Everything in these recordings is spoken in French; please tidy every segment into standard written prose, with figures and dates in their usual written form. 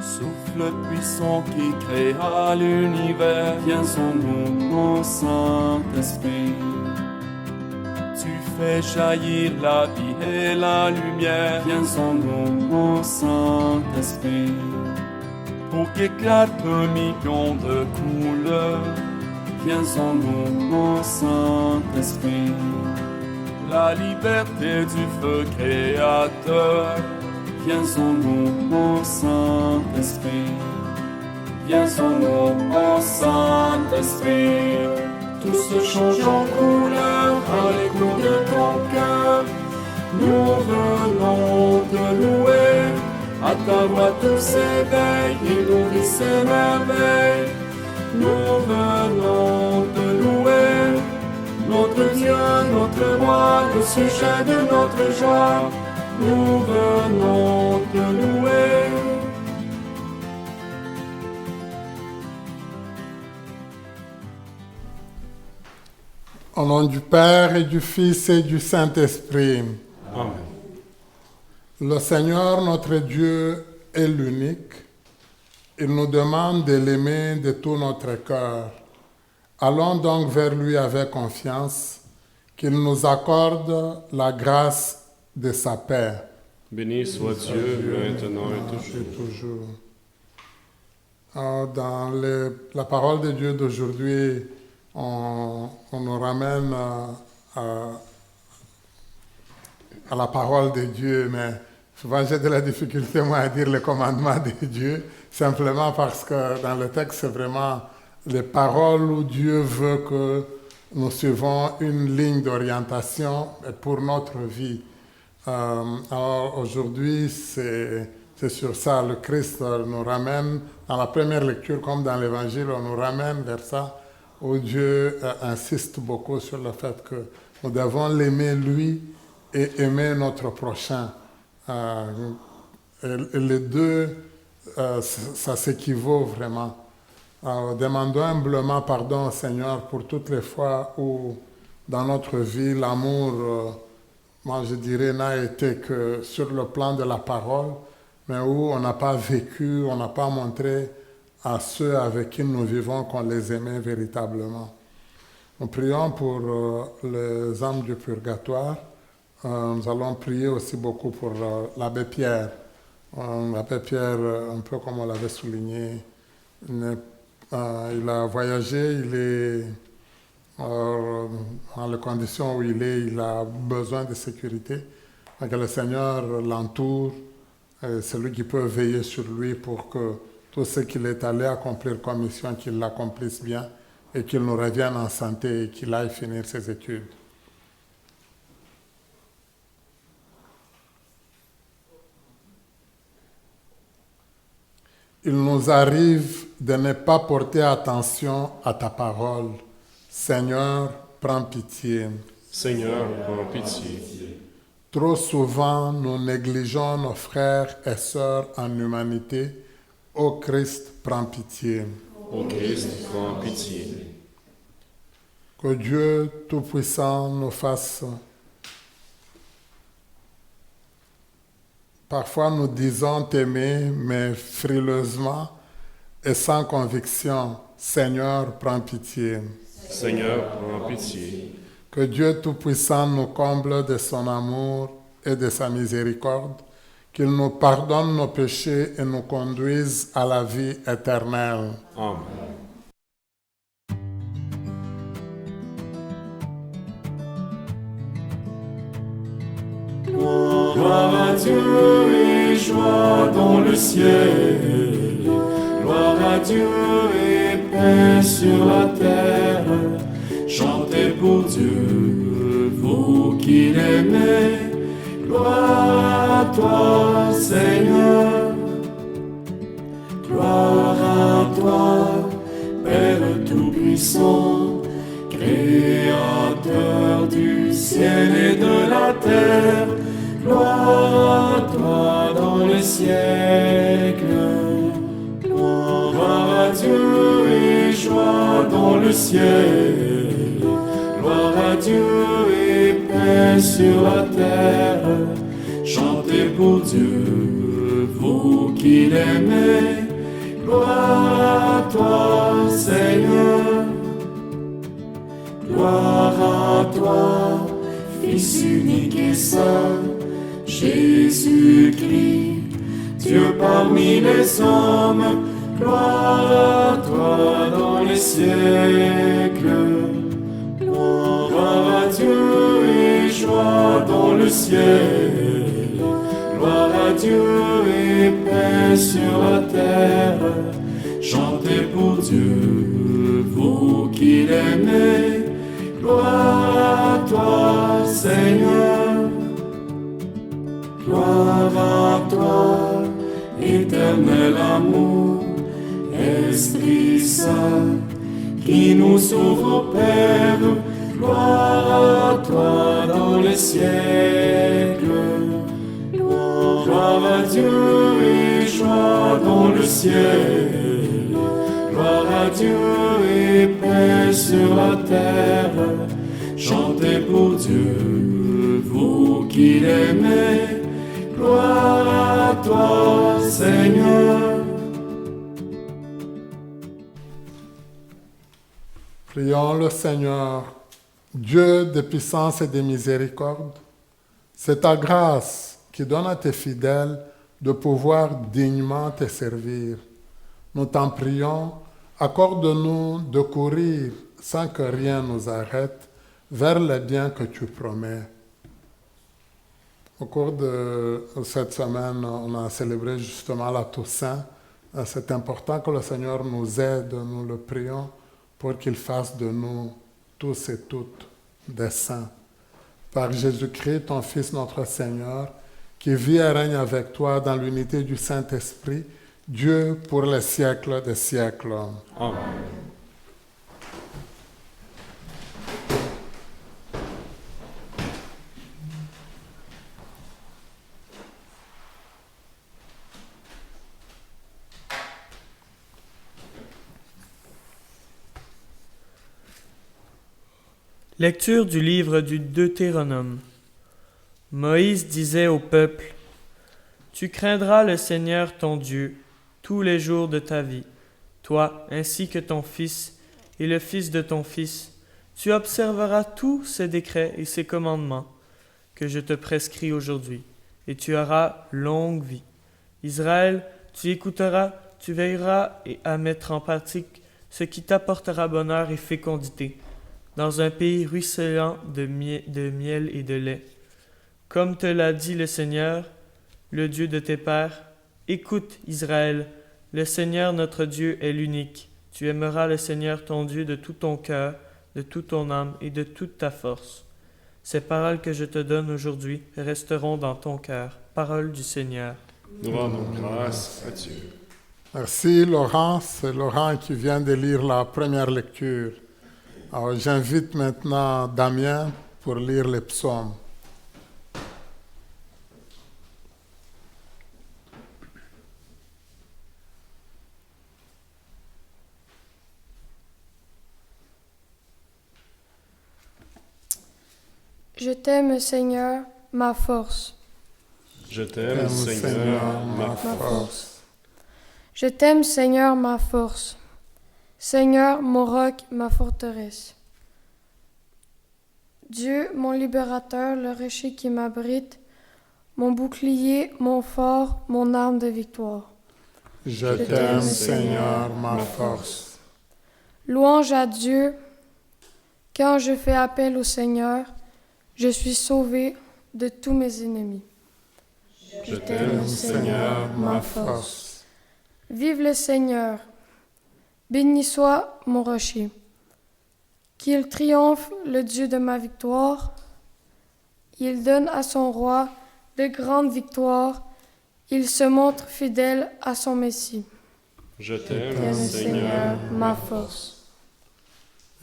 Souffle puissant qui créa l'univers, viens en nous, mon Saint-Esprit. Tu fais jaillir la vie et la lumière, viens en nous, mon Saint-Esprit. Pour qu'éclate un million de couleurs, viens en nous, mon Saint-Esprit. La liberté du feu créateur, viens en nous, mon Saint-Esprit. Viens en nous, mon Saint-Esprit. Tout se change en couleur à l'écho de ton cœur. Nous venons te louer. À ta voix tout s'éveille et nourrit ses merveilles. Nous venons te louer. Notre Dieu, notre roi, le sujet de notre joie. Nous venons te louer. Au nom du Père et du Fils et du Saint-Esprit. Amen. Le Seigneur, notre Dieu, est l'unique. Il nous demande de l'aimer de tout notre cœur. Allons donc vers lui avec confiance, qu'il nous accorde la grâce de sa paix. Béni soit Dieu, maintenant et toujours. Dans la parole de Dieu d'aujourd'hui, on nous ramène à la parole de Dieu, mais souvent j'ai de la difficulté moi à dire le commandement de Dieu, simplement parce que dans le texte c'est vraiment les paroles où Dieu veut que nous suivons une ligne d'orientation pour notre vie. Alors aujourd'hui c'est sur ça, le Christ nous ramène, dans la première lecture comme dans l'Évangile, on nous ramène vers ça, où Dieu insiste beaucoup sur le fait que nous devons l'aimer lui et aimer notre prochain. Et les deux, ça s'équivaut vraiment. Demandons humblement pardon au Seigneur pour toutes les fois où dans notre vie l'amour, moi je dirais, n'a été que sur le plan de la parole, mais où on n'a pas vécu, on n'a pas montré à ceux avec qui nous vivons qu'on les aimait véritablement. Nous prions pour les âmes du purgatoire. Nous allons prier aussi beaucoup pour l'abbé Pierre. L'abbé Pierre, un peu comme on l'avait souligné, il a voyagé, il est dans les conditions où il est, il a besoin de sécurité. Donc le Seigneur l'entoure, c'est lui qui peut veiller sur lui pour que tout ce qu'il est allé accomplir comme mission, qu'il l'accomplisse bien et qu'il nous revienne en santé et qu'il aille finir ses études. Il nous arrive de ne pas porter attention à ta parole. Seigneur, prends pitié. Seigneur, prends pitié. Trop souvent, nous négligeons nos frères et sœurs en humanité. Ô Christ, prends pitié. Ô Christ, prends pitié. Que Dieu Tout-Puissant nous fasse. Parfois, nous disons t'aimer, mais frileusement et sans conviction. Seigneur, prends pitié. Seigneur, prends pitié. Que Dieu Tout-Puissant nous comble de son amour et de sa miséricorde, qu'il nous pardonne nos péchés et nous conduise à la vie éternelle. Amen. Gloire à Dieu et joie dans le ciel. Gloire à Dieu et paix sur la terre. Chantez pour Dieu, vous qui l'aimez. Gloire à toi, Seigneur. Gloire à toi, Père Tout-Puissant, Créateur du ciel et de la terre. Gloire à toi dans les siècles. Gloire à Dieu et joie dans le ciel. Gloire à Dieu et paix sur la terre. Chantez pour Dieu, vous vous qui l'aimez, gloire à toi, Seigneur. Gloire à toi, Fils unique et saint, Jésus-Christ, Dieu parmi les hommes, gloire à toi dans les siècles. Gloire à Dieu et joie dans le ciel. Gloire à Dieu et paix sur la terre. Chantez pour Dieu, vous qui l'aimez. Gloire à toi, Seigneur. Gloire à toi, éternel amour, Esprit Saint, qui nous sauve au Père. Gloire à toi dans les siècles. Gloire à Dieu et joie dans le ciel. Gloire à Dieu et paix sur la terre. Chantez pour Dieu, vous qui l'aimez. Gloire à toi, Seigneur. Prions le Seigneur, Dieu de puissance et de miséricorde. C'est ta grâce qui donne à tes fidèles de pouvoir dignement te servir. Nous t'en prions, accorde-nous de courir sans que rien nous arrête vers le bien que tu promets. Au cours de cette semaine, on a célébré justement la Toussaint. C'est important que le Seigneur nous aide, nous le prions, pour qu'il fasse de nous tous et toutes des saints. Par Jésus-Christ, ton Fils, notre Seigneur, qui vit et règne avec toi dans l'unité du Saint-Esprit, Dieu pour les siècles des siècles. Amen. Lecture du livre du Deutéronome. Moïse disait au peuple, « Tu craindras le Seigneur ton Dieu tous les jours de ta vie, toi ainsi que ton fils et le fils de ton fils. Tu observeras tous ces décrets et ces commandements que je te prescris aujourd'hui, et tu auras longue vie. Israël, tu écouteras, tu veilleras à mettre en pratique ce qui t'apportera bonheur et fécondité, dans un pays ruisselant de miel et de lait. Comme te l'a dit le Seigneur, le Dieu de tes pères, écoute Israël, le Seigneur notre Dieu est l'unique. Tu aimeras le Seigneur ton Dieu de tout ton cœur, de toute ton âme et de toute ta force. Ces paroles que je te donne aujourd'hui resteront dans ton cœur. Parole du Seigneur. Nous rendons grâce à Dieu. Merci Laurent, c'est Laurent qui vient de lire la première lecture. Alors, j'invite maintenant Damien pour lire les psaumes. Je t'aime, Seigneur, ma force. Je t'aime, Seigneur, ma force. Je t'aime, Seigneur, ma force. Seigneur, mon roc, ma forteresse. Dieu, mon libérateur, le rocher qui m'abrite, mon bouclier, mon fort, mon arme de victoire. Je t'aime, Seigneur, ma force. Louange à Dieu. Quand je fais appel au Seigneur, je suis sauvé de tous mes ennemis. Je t'aime, Seigneur, ma force. Vive le Seigneur. Béni soit mon rocher. Qu'il triomphe le Dieu de ma victoire. Il donne à son roi de grandes victoires. Il se montre fidèle à son Messie. Je t'aime, Seigneur, ma force.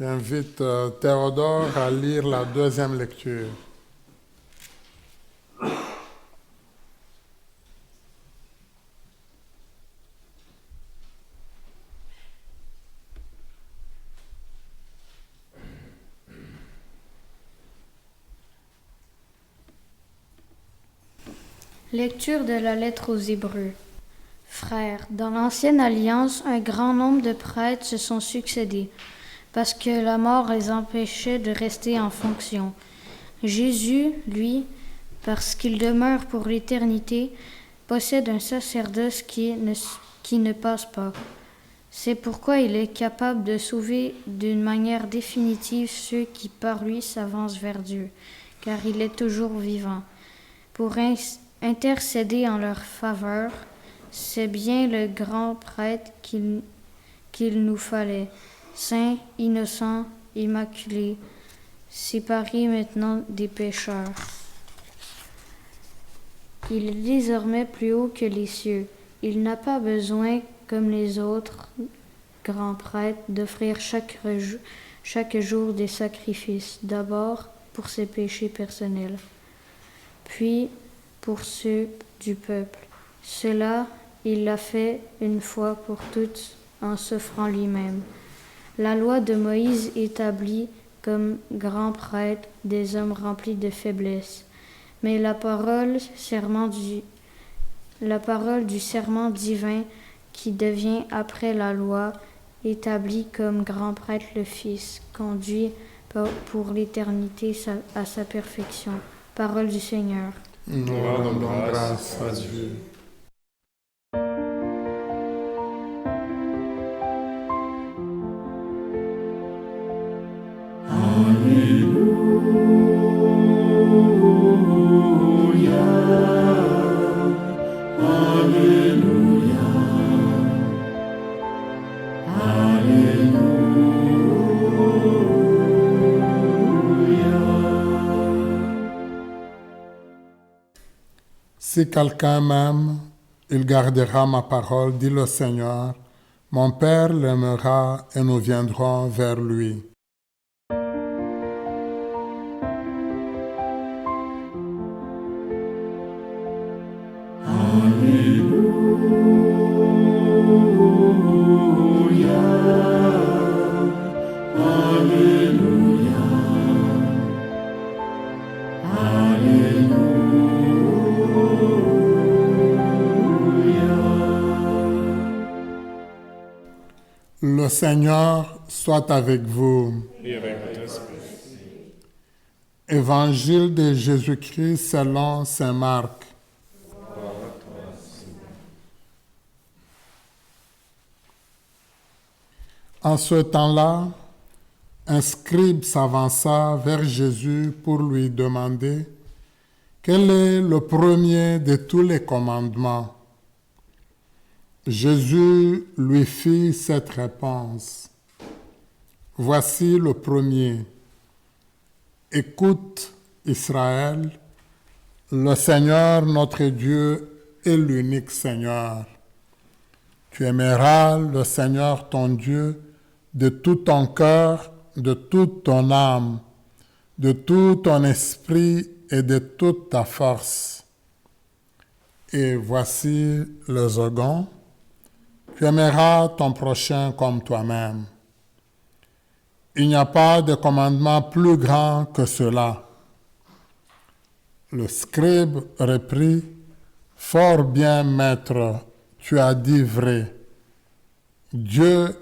J'invite Théodore à lire la deuxième lecture. Lecture de la lettre aux Hébreux. Frères, dans l'Ancienne Alliance, un grand nombre de prêtres se sont succédés, parce que la mort les empêchait de rester en fonction. Jésus, lui, parce qu'il demeure pour l'éternité, possède un sacerdoce qui ne passe pas. C'est pourquoi il est capable de sauver d'une manière définitive ceux qui par lui s'avancent vers Dieu, car il est toujours vivant. Pour intercéder en leur faveur, c'est bien le grand prêtre qu'il nous fallait, saint, innocent, immaculé, séparé maintenant des pécheurs. Il est désormais plus haut que les cieux. Il n'a pas besoin, comme les autres grands prêtres, d'offrir chaque jour des sacrifices, d'abord pour ses péchés personnels, puis pour ceux du peuple. Cela, il l'a fait une fois pour toutes en s'offrant lui-même. La loi de Moïse établit comme grand prêtre des hommes remplis de faiblesse, mais la parole du serment divin qui devient après la loi établit comme grand prêtre le Fils, conduit pour l'éternité à sa perfection. Parole du Seigneur. Nous rendons grâce à Dieu. Si quelqu'un m'aime, il gardera ma parole, dit le Seigneur. Mon Père l'aimera et nous viendrons vers lui. Le Seigneur soit avec vous. Et avec votre esprit. Évangile de Jésus-Christ selon saint Marc. En ce temps-là, un scribe s'avança vers Jésus pour lui demander quel est le premier de tous les commandements. Jésus lui fit cette réponse. Voici le premier. Écoute, Israël, le Seigneur notre Dieu est l'unique Seigneur. Tu aimeras le Seigneur ton Dieu de tout ton cœur, de toute ton âme, de tout ton esprit et de toute ta force. Et voici le second. Tu aimeras ton prochain comme toi-même. Il n'y a pas de commandement plus grand que cela. Le scribe reprit, « Fort bien, maître, tu as dit vrai. Dieu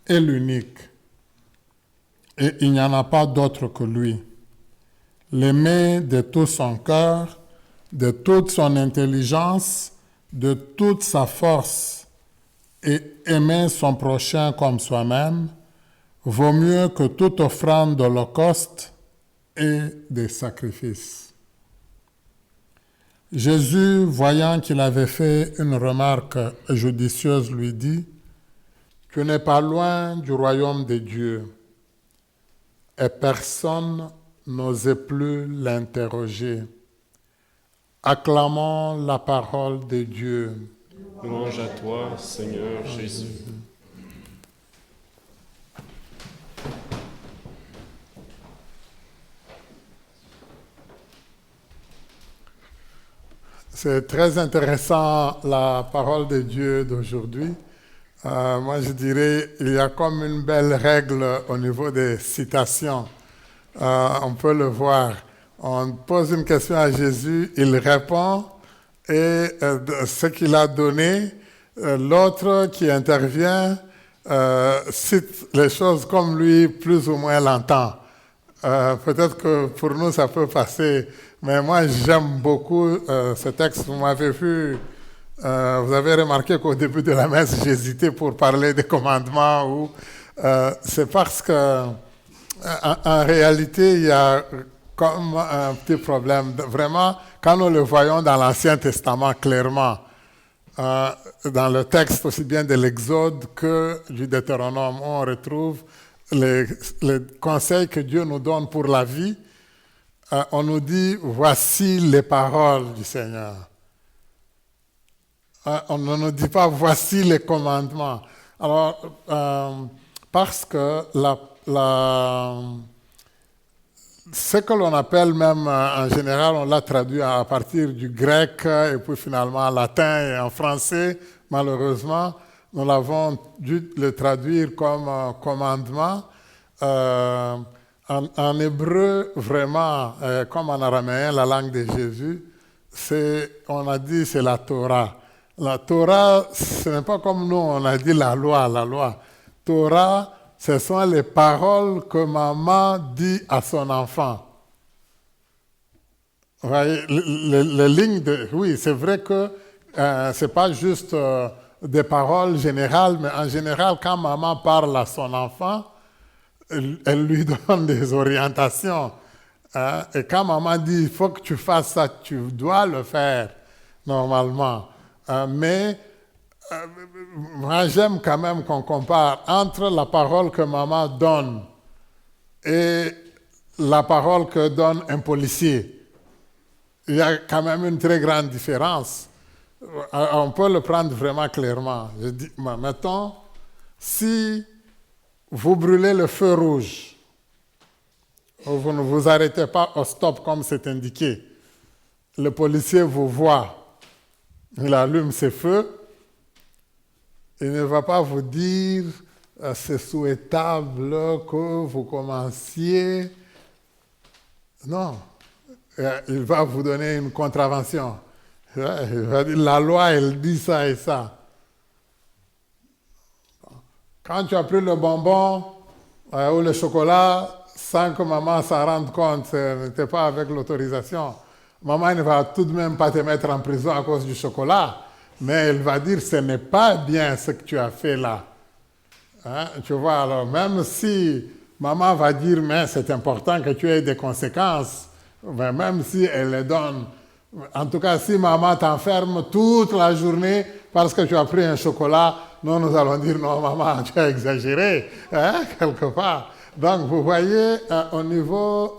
est l'unique, et il n'y en a pas d'autre que lui. L'aimer de tout son cœur, de toute son intelligence, de toute sa force, et aimer son prochain comme soi-même, vaut mieux que toute offrande d'holocauste et des sacrifices. » Jésus, voyant qu'il avait fait une remarque judicieuse, lui dit, « Tu n'es pas loin du royaume de Dieu. » Et personne n'osait plus l'interroger. Acclamons la parole de Dieu. Louange à toi, Seigneur Jésus. C'est très intéressant la parole de Dieu d'aujourd'hui. Moi, je dirais, il y a comme une belle règle au niveau des citations. On peut le voir. On pose une question à Jésus, il répond, et ce qu'il a donné, L'autre qui intervient cite les choses comme lui plus ou moins l'entend. Peut-être que pour nous ça peut passer, mais moi j'aime beaucoup ce texte. Vous m'avez vu, vous avez remarqué qu'au début de la messe j'hésitais pour parler des commandements. C'est parce que en réalité il y a comme un petit problème. Vraiment, quand nous le voyons dans l'Ancien Testament clairement, dans le texte aussi bien de l'Exode que du Deutéronome, on retrouve les conseils que Dieu nous donne pour la vie. On nous dit, voici les paroles du Seigneur. On ne nous dit pas, voici les commandements. Alors, parce que ce que l'on appelle même en général, on l'a traduit à partir du grec et puis finalement en latin et en français, malheureusement, nous l'avons dû le traduire comme commandement. En hébreu, vraiment, comme en araméen, la langue de Jésus, on a dit c'est la Torah. La Torah, ce n'est pas comme nous, on a dit la loi. Torah, ce sont les paroles que maman dit à son enfant. Vous voyez, les lignes de... Oui, c'est vrai que ce n'est pas juste des paroles générales, mais en général, quand maman parle à son enfant, elle lui donne des orientations. Et quand maman dit, il faut que tu fasses ça, tu dois le faire, normalement. Mais moi, j'aime quand même qu'on compare entre la parole que maman donne et la parole que donne un policier. Il y a quand même une très grande différence. On peut le prendre vraiment clairement. Je dis, mettons, si vous brûlez le feu rouge, vous ne vous arrêtez pas au stop comme c'est indiqué, le policier vous voit, il allume ses feux, il ne va pas vous dire c'est souhaitable que vous commenciez. Non, il va vous donner une contravention. Il va dire la loi, elle dit ça et ça. Quand tu as pris le bonbon ou le chocolat sans que maman s'en rende compte, ce n'était pas avec l'autorisation, maman ne va tout de même pas te mettre en prison à cause du chocolat. Mais elle va dire, ce n'est pas bien ce que tu as fait là. Hein? Tu vois, alors même si maman va dire, mais c'est important que tu aies des conséquences, ben même si elle les donne, en tout cas, si maman t'enferme toute la journée parce que tu as pris un chocolat, nous allons dire, non maman, tu as exagéré, hein, quelque part. Donc vous voyez, au niveau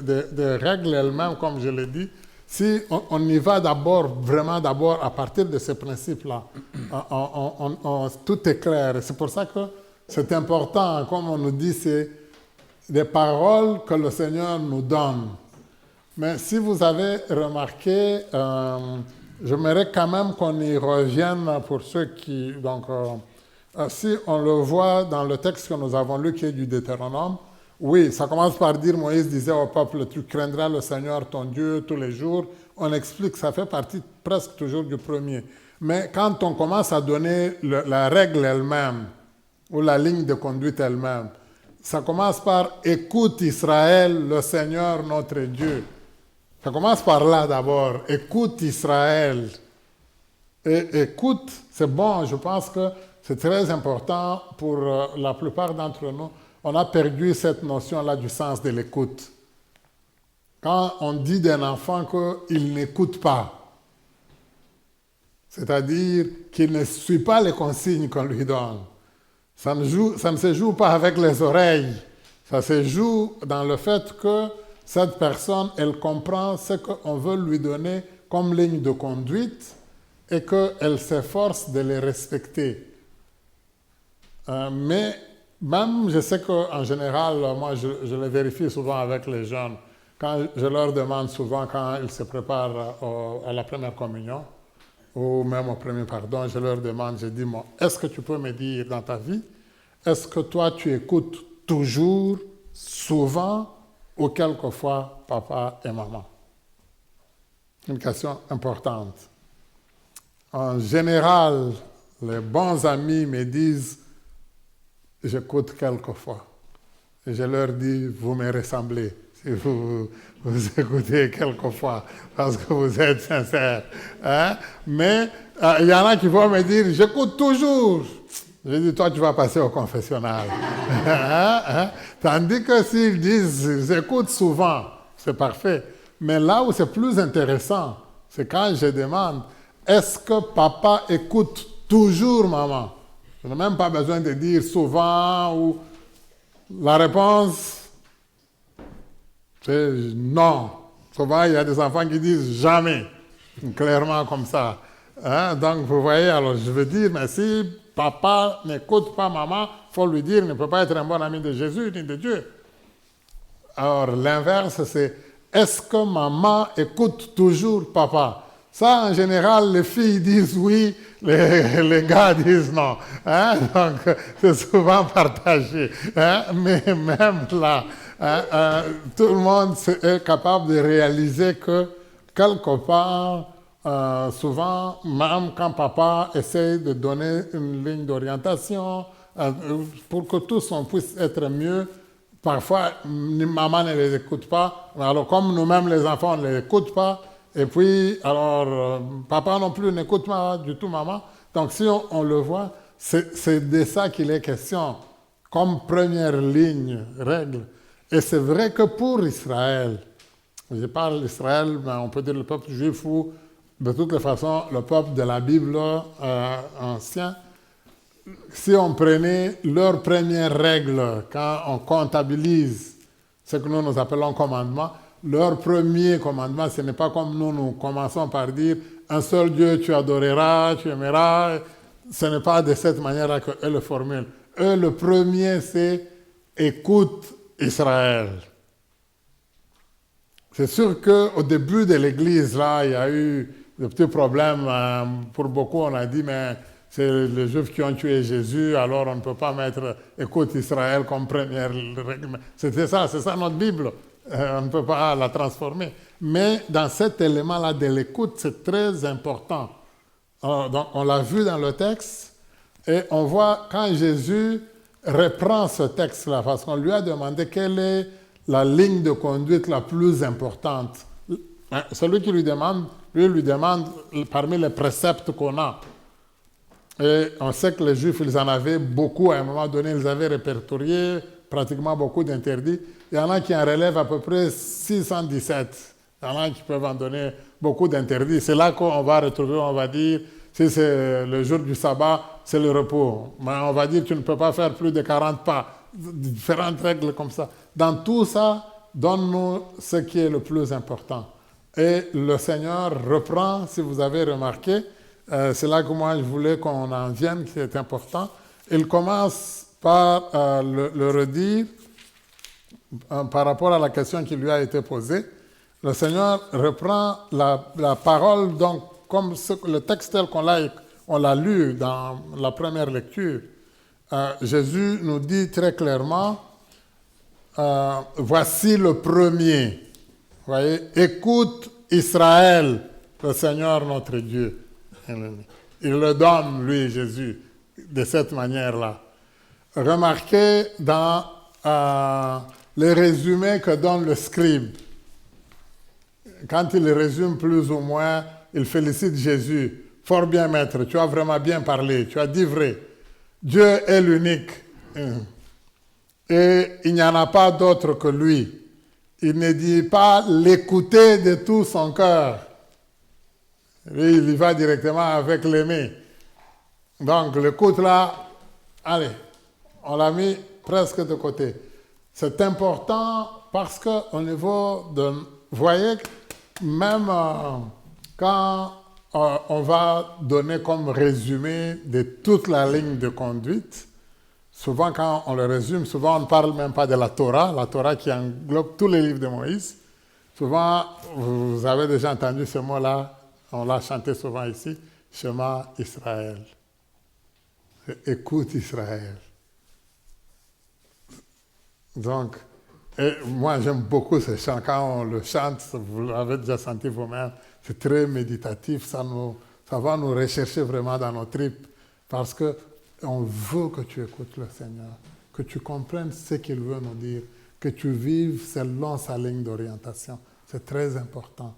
des règles elles-mêmes, comme je l'ai dit, si on y va vraiment d'abord à partir de ces principes-là, tout est clair. C'est pour ça que c'est important, comme on nous dit, c'est des paroles que le Seigneur nous donne. Mais si vous avez remarqué, j'aimerais quand même qu'on y revienne pour ceux qui... Donc, si on le voit dans le texte que nous avons lu, qui est du Deutéronome, oui, ça commence par dire, Moïse disait au peuple, tu craindras le Seigneur ton Dieu tous les jours. On explique, ça fait partie presque toujours du premier. Mais quand on commence à donner la règle elle-même, ou la ligne de conduite elle-même, ça commence par, écoute Israël, le Seigneur notre Dieu. Ça commence par là d'abord, écoute Israël. Et écoute, c'est bon, je pense que c'est très important pour la plupart d'entre nous. On a perdu cette notion-là du sens de l'écoute. Quand on dit d'un enfant qu'il n'écoute pas, c'est-à-dire qu'il ne suit pas les consignes qu'on lui donne, ça ne se joue pas avec les oreilles, ça se joue dans le fait que cette personne, elle comprend ce qu'on veut lui donner comme ligne de conduite et qu'elle s'efforce de les respecter. Mais même, je sais qu'en général, moi, je le vérifie souvent avec les jeunes. Quand je leur demande souvent, quand ils se préparent à la première communion, ou même au premier pardon, je leur demande, je dis, est-ce que tu peux me dire dans ta vie, est-ce que toi, tu écoutes toujours, souvent, ou quelquefois, papa et maman? Une question importante. en général, les bons amis me disent, j'écoute quelquefois. Et je leur dis, vous me ressemblez. Si vous écoutez quelquefois, parce que vous êtes sincères. Hein? Mais il y en a qui vont me dire, j'écoute toujours. Je dis, toi, tu vas passer au confessionnal. Hein? Tandis que s'ils disent, j'écoute souvent, c'est parfait. Mais là où c'est plus intéressant, c'est quand je demande, est-ce que papa écoute toujours maman? Je n'ai même pas besoin de dire souvent ou... La réponse, c'est non. Souvent, il y a des enfants qui disent jamais, clairement comme ça. Hein? Donc, vous voyez, alors je veux dire, mais si papa n'écoute pas maman, il faut lui dire, il ne peut pas être un bon ami de Jésus ni de Dieu. Alors, l'inverse, c'est, est-ce que maman écoute toujours papa? Ça, en général, les filles disent oui, les gars disent non. Hein? Donc, c'est souvent partagé. Hein? Mais même là, tout le monde est capable de réaliser que, quelque part, souvent, même quand papa essaie de donner une ligne d'orientation, pour que tous on puisse être mieux, parfois, maman ne les écoute pas. Alors, comme nous-mêmes, les enfants, on ne les écoute pas. Et puis, alors, papa non plus n'écoute pas du tout maman. Donc, si on le voit, c'est de ça qu'il est question, comme première ligne, règle. Et c'est vrai que pour Israël, je parle d'Israël, mais on peut dire le peuple juif ou, de toutes les façons, le peuple de la Bible ancien, si on prenait leur première règle, quand on comptabilise ce que nous appelons commandement, leur premier commandement, ce n'est pas comme nous commençons par dire un seul Dieu tu adoreras, tu aimeras. Ce n'est pas de cette manière qu'eux le formulent. Eux, le premier, c'est écoute Israël. C'est sûr qu'au début de l'Église, là, il y a eu des petits problèmes. Pour beaucoup, on a dit, mais c'est les Juifs qui ont tué Jésus, alors on ne peut pas mettre écoute Israël comme première règle. C'est ça notre Bible. On ne peut pas la transformer. Mais dans cet élément-là de l'écoute, c'est très important. Donc, on l'a vu dans le texte, et on voit quand Jésus reprend ce texte-là, parce qu'on lui a demandé quelle est la ligne de conduite la plus importante. Celui qui lui demande parmi les préceptes qu'on a. Et on sait que les Juifs, ils en avaient beaucoup à un moment donné, ils avaient répertorié pratiquement beaucoup d'interdits. Il y en a qui en relèvent à peu près 617. Il y en a qui peuvent en donner beaucoup d'interdits. C'est là qu'on va retrouver, on va dire, si c'est le jour du sabbat, c'est le repos. Mais on va dire, tu ne peux pas faire plus de 40 pas. Différentes règles comme ça. Dans tout ça, donne-nous ce qui est le plus important. Et le Seigneur reprend, si vous avez remarqué, c'est là que moi je voulais qu'on en vienne, c'est important. Il commence par le redire par rapport à la question qui lui a été posée. Le Seigneur reprend la parole, donc, comme le texte tel qu'on l'a lu dans la première lecture. Jésus nous dit très clairement, voici le premier. Vous voyez, écoute Israël, le Seigneur notre Dieu. Il le donne, lui, Jésus, de cette manière-là. Remarquez dans les résumés que donne le scribe. Quand il résume plus ou moins, il félicite Jésus. Fort bien, maître, tu as vraiment bien parlé, tu as dit vrai. Dieu est l'unique. Et il n'y en a pas d'autre que lui. Il ne dit pas l'écouter de tout son cœur. Lui, il y va directement avec l'aimer. Donc, l'écoute là, allez, on l'a mis presque de côté. C'est important parce qu'au niveau de... Vous voyez, même quand on va donner comme résumé de toute la ligne de conduite, souvent quand on le résume, souvent on ne parle même pas de la Torah qui englobe tous les livres de Moïse. Souvent, vous avez déjà entendu ce mot-là, on l'a chanté souvent ici, Shema Israël. Écoute Israël. Donc, et moi j'aime beaucoup ce chant. Quand on le chante, vous l'avez déjà senti vous-même, c'est très méditatif, ça nous ça va nous rechercher vraiment dans nos tripes, parce qu'on veut que tu écoutes le Seigneur, que tu comprennes ce qu'il veut nous dire, que tu vives selon sa ligne d'orientation. C'est très important.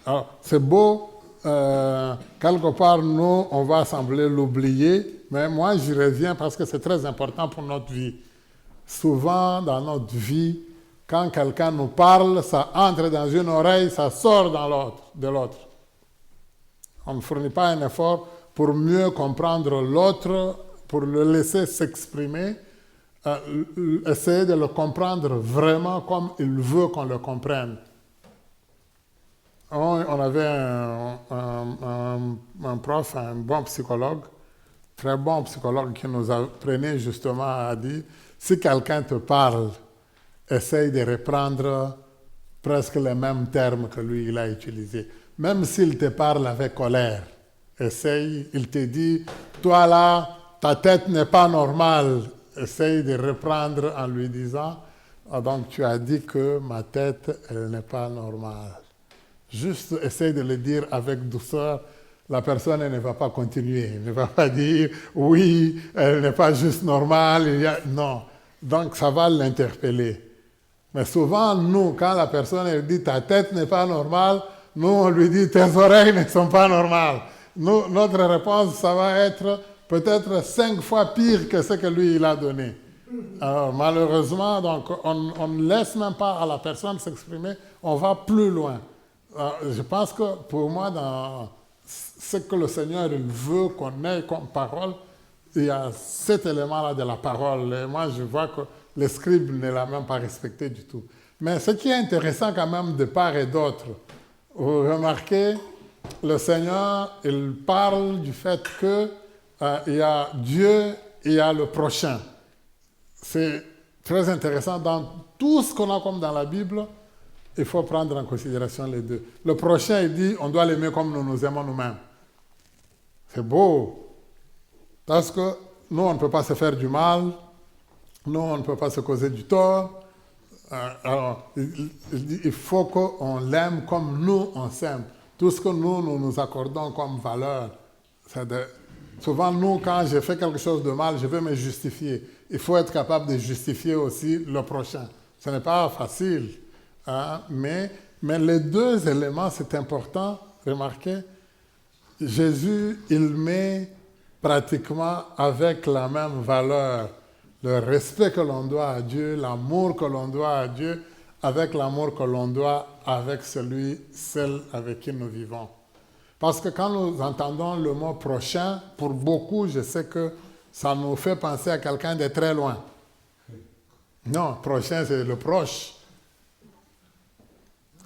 Alors, c'est beau, quelque part, nous, on va sembler l'oublier, mais moi, j'y reviens parce que c'est très important pour notre vie. Souvent, dans notre vie, quand quelqu'un nous parle, ça entre dans une oreille, ça sort de l'autre. On ne fournit pas un effort pour mieux comprendre l'autre, pour le laisser s'exprimer, essayer de le comprendre vraiment comme il veut qu'on le comprenne. On avait un prof, un bon psychologue, très bon psychologue qui nous apprenait justement à dire, si quelqu'un te parle, essaye de reprendre presque les mêmes termes que lui, il a utilisés. Même s'il te parle avec colère, essaye, il te dit, toi là, ta tête n'est pas normale. Essaye de reprendre en lui disant, ah, donc tu as dit que ma tête, elle n'est pas normale. Juste essaye de le dire avec douceur. La personne elle ne va pas continuer, elle ne va pas dire, oui, elle n'est pas juste normale. Non, donc ça va l'interpeller. Mais souvent, nous, quand la personne elle dit, ta tête n'est pas normale, nous, on lui dit, tes oreilles ne sont pas normales. Nous, notre réponse, ça va être peut-être 5 fois pire que ce que lui, il a donné. Alors, malheureusement, donc, on ne laisse même pas à la personne s'exprimer, on va plus loin. Je pense que pour moi, dans ce que le Seigneur il veut qu'on ait comme parole, il y a cet élément-là de la parole. Et moi, je vois que les scribes ne l'ont même pas respecté du tout. Mais ce qui est intéressant quand même de part et d'autre, vous remarquez, le Seigneur, il parle du fait que il y a Dieu et il y a le prochain. C'est très intéressant. Dans tout ce qu'on a comme dans la Bible, il faut prendre en considération les deux. Le prochain, il dit, on doit l'aimer comme nous nous aimons nous-mêmes. C'est beau. Parce que nous, on ne peut pas se faire du mal. Nous, on ne peut pas se causer du tort. Alors, il dit, il faut qu'on l'aime comme nous, on s'aime. Tout ce que nous nous accordons comme valeur, souvent, nous, quand j'ai fait quelque chose de mal, je veux me justifier. Il faut être capable de justifier aussi le prochain. Ce n'est pas facile, hein? Mais les deux éléments, c'est important. Remarquez, Jésus, il met pratiquement avec la même valeur le respect que l'on doit à Dieu, l'amour que l'on doit à Dieu, avec l'amour que l'on doit avec celle avec qui nous vivons. Parce que quand nous entendons le mot prochain, pour beaucoup, je sais que ça nous fait penser à quelqu'un de très loin. Non, prochain, c'est le proche.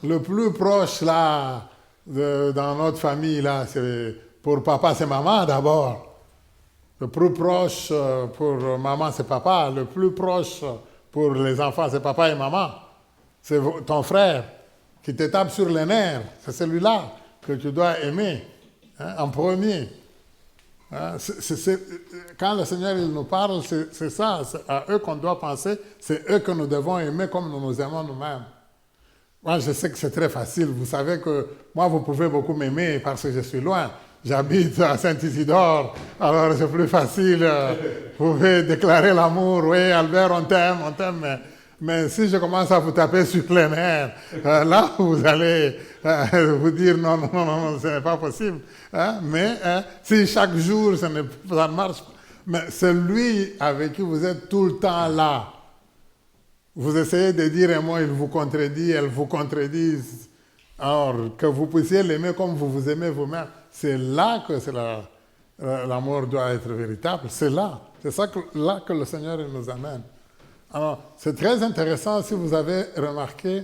Le plus proche, là, dans notre famille, là, c'est pour papa, c'est maman d'abord. Le plus proche pour maman, c'est papa. Le plus proche pour les enfants, c'est papa et maman. C'est ton frère qui te tape sur les nerfs. C'est celui-là que tu dois aimer, hein, en premier. Hein, quand le Seigneur il nous parle, c'est ça. C'est à eux qu'on doit penser. C'est eux que nous devons aimer comme nous nous aimons nous-mêmes. Moi, je sais que c'est très facile. Vous savez que moi, vous pouvez beaucoup m'aimer parce que je suis loin. J'habite à Saint-Isidore, alors c'est plus facile. Vous pouvez déclarer l'amour. Oui, Albert, on t'aime, mais si je commence à vous taper sur les nerfs, là, vous allez vous dire non, ce n'est pas possible. Hein? Mais si chaque jour, ça ne marche pas, mais celui avec qui vous êtes tout le temps là, vous essayez de dire un mot, il vous contredit, elle vous contredit. Alors, que vous puissiez l'aimer comme vous vous aimez vous-même, c'est là que l'amour doit être véritable. C'est là. C'est là que le Seigneur nous amène. Alors, c'est très intéressant, si vous avez remarqué,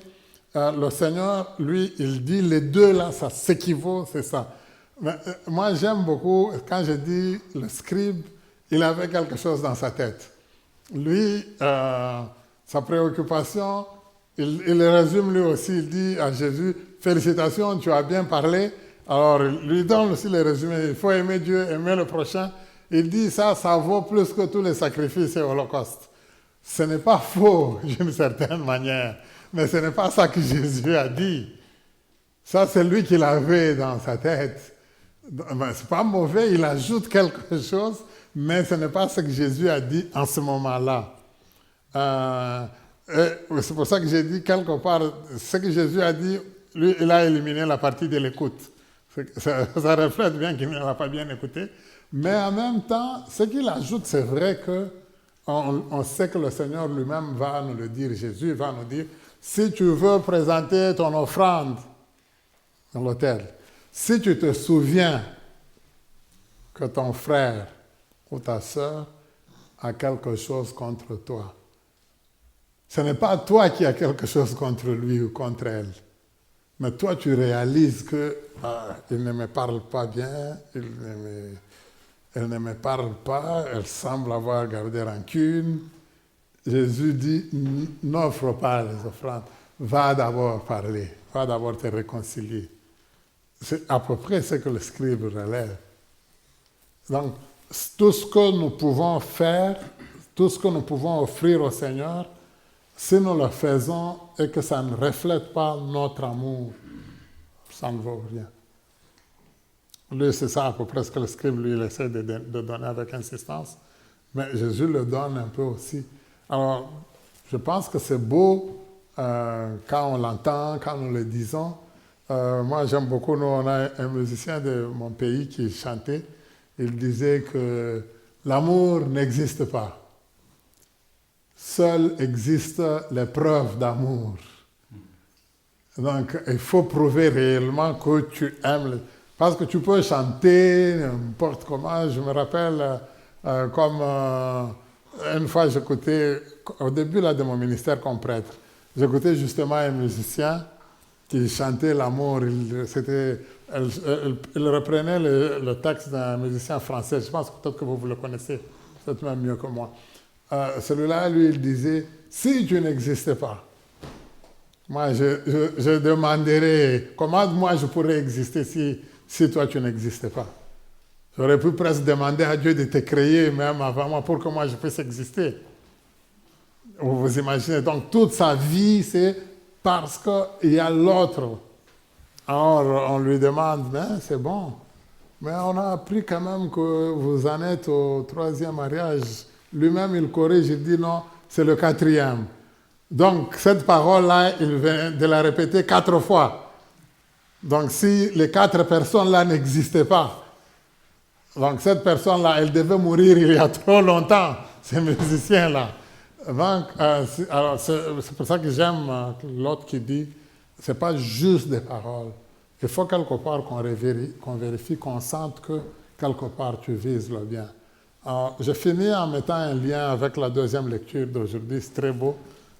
le Seigneur, lui, il dit les deux là, ça s'équivaut, c'est ça. Mais, moi, j'aime beaucoup, quand je dis le scribe, il avait quelque chose dans sa tête. Lui, sa préoccupation, il résume lui aussi, il dit à Jésus, félicitations, tu as bien parlé. Alors, il lui donne aussi le résumé, il faut aimer Dieu, aimer le prochain. Il dit ça vaut plus que tous les sacrifices et holocaustes. Ce n'est pas faux, d'une certaine manière, mais ce n'est pas ça que Jésus a dit. Ça, c'est lui qui l'avait dans sa tête. Ben, ce n'est pas mauvais, il ajoute quelque chose, mais ce n'est pas ce que Jésus a dit en ce moment-là. C'est pour ça que j'ai dit quelque part, ce que Jésus a dit, lui, il a éliminé la partie de l'écoute. Ça reflète bien qu'il ne l'a pas bien écouté. Mais en même temps, ce qu'il ajoute, c'est vrai qu'on sait que le Seigneur lui-même va nous le dire. Jésus va nous dire, si tu veux présenter ton offrande dans l'autel, si tu te souviens que ton frère ou ta sœur a quelque chose contre toi, ce n'est pas toi qui as quelque chose contre lui ou contre elle. Mais toi, tu réalises qu'il ne me parle pas bien, elle ne me parle pas, elle semble avoir gardé rancune. Jésus dit, n'offre pas les offrandes, va d'abord parler, va d'abord te réconcilier. C'est à peu près ce que le scribe relève. Donc, tout ce que nous pouvons faire, tout ce que nous pouvons offrir au Seigneur, si nous le faisons et que ça ne reflète pas notre amour, ça ne vaut rien. Lui, c'est ça à peu près ce que le scribe, lui, il essaie de donner avec insistance. Mais Jésus le donne un peu aussi. Alors, je pense que c'est beau quand on l'entend, quand nous le disons. Moi, j'aime beaucoup, nous, on a un musicien de mon pays qui chantait. Il disait que l'amour n'existe pas. Seul existent les preuves d'amour. Donc, il faut prouver réellement que tu aimes. Parce que tu peux chanter n'importe comment. Je me rappelle, comme une fois, j'écoutais, au début là, de mon ministère comme prêtre, j'écoutais justement un musicien qui chantait l'amour. Il reprenait le texte d'un musicien français. Je pense peut-être que vous le connaissez, peut-être même mieux que moi. Celui-là, lui, il disait, si tu n'existais pas, moi, je demanderais, comment moi je pourrais exister si toi, tu n'existais pas? J'aurais pu presque demander à Dieu de te créer, même avant moi, pour que moi, je puisse exister. Vous imaginez? Donc, toute sa vie, c'est parce qu'il y a l'autre. Alors, on lui demande, mais c'est bon. Mais on a appris quand même que vous en êtes au 3e mariage. Lui-même, il corrige, il dit non, c'est le 4e. Donc, cette parole-là, il vient de la répéter 4 fois. Donc, si les 4 personnes-là n'existaient pas, donc cette personne-là, elle devait mourir il y a trop longtemps, ces musiciens-là. Donc, alors, c'est pour ça que j'aime l'autre qui dit, ce n'est pas juste des paroles. Il faut quelque part qu'on vérifie, qu'on sente que quelque part tu vises le bien. Alors, je finis en mettant un lien avec la 2e lecture d'aujourd'hui, c'est très beau.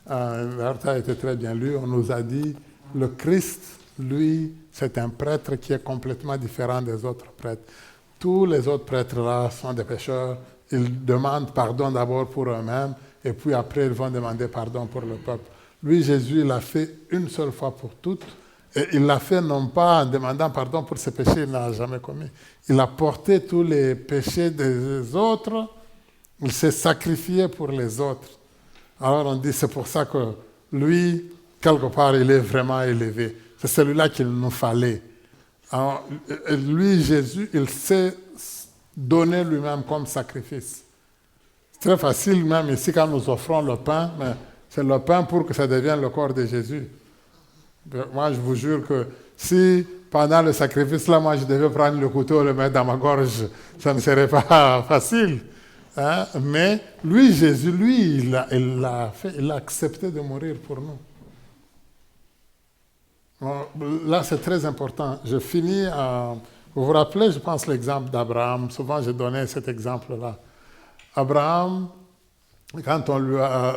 Ça a été très bien lu. On nous a dit, le Christ, lui, c'est un prêtre qui est complètement différent des autres prêtres. Tous les autres prêtres-là sont des pécheurs. Ils demandent pardon d'abord pour eux-mêmes, et puis après, ils vont demander pardon pour le peuple. Lui, Jésus, il l'a fait une seule fois pour toutes, et il l'a fait non pas en demandant pardon pour ses péchés, il n'a jamais commis. Il a porté tous les péchés des autres, il s'est sacrifié pour les autres. Alors on dit, c'est pour ça que lui, quelque part, il est vraiment élevé. C'est celui-là qu'il nous fallait. Alors, lui, Jésus, il s'est donné lui-même comme sacrifice. C'est très facile même ici quand nous offrons le pain, mais c'est le pain pour que ça devienne le corps de Jésus. Moi, je vous jure que si pendant le sacrifice, là, moi, je devais prendre le couteau et le mettre dans ma gorge, ça ne serait pas facile. Hein? Mais lui, Jésus, lui, il a accepté de mourir pour nous. Là, c'est très important. Je finis vous vous rappelez, je pense, l'exemple d'Abraham. Souvent, je donnais cet exemple-là. Abraham, quand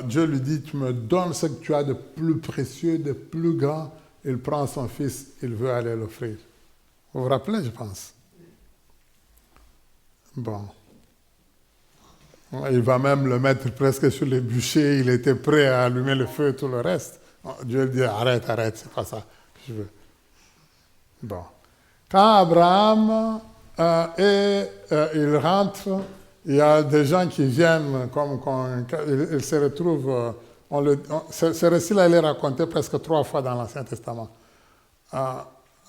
Dieu lui dit, tu me donnes ce que tu as de plus précieux, de plus grand, il prend son fils, il veut aller l'offrir. Vous vous rappelez, je pense. Bon. Il va même le mettre presque sur les bûchers, il était prêt à allumer le feu et tout le reste. Dieu lui dit, arrête, c'est pas ça que je veux. Bon. Quand Abraham il rentre, il y a des gens qui viennent, il se retrouve, ce récit-là, il est raconté presque 3 fois dans l'Ancien Testament.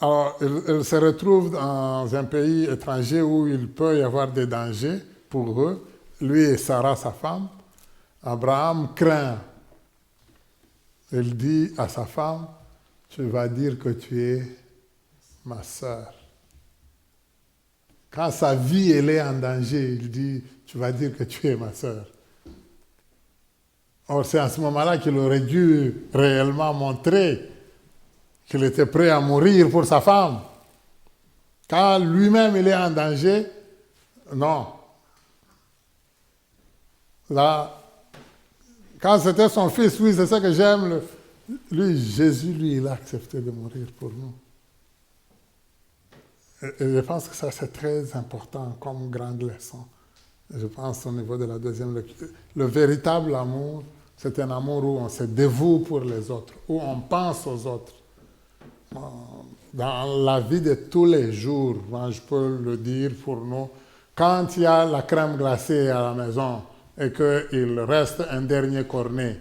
Alors, il se retrouve dans un pays étranger où il peut y avoir des dangers pour eux. Lui et Sarah, sa femme. Abraham craint. Il dit à sa femme, tu vas dire que tu es ma sœur. Quand sa vie elle est en danger, il dit, tu vas dire que tu es ma sœur. Or, c'est à ce moment-là qu'il aurait dû réellement montrer qu'il était prêt à mourir pour sa femme. Quand lui-même il est en danger, non. Là, quand c'était son fils, oui, c'est ça que j'aime. Lui, Jésus, lui, il a accepté de mourir pour nous. Et je pense que ça, c'est très important comme grande leçon. Je pense au niveau de la deuxième lecture. Le véritable amour, c'est un amour où on se dévoue pour les autres, où on pense aux autres. Dans la vie de tous les jours, moi, je peux le dire pour nous, quand il y a la crème glacée à la maison et qu'il reste un dernier cornet,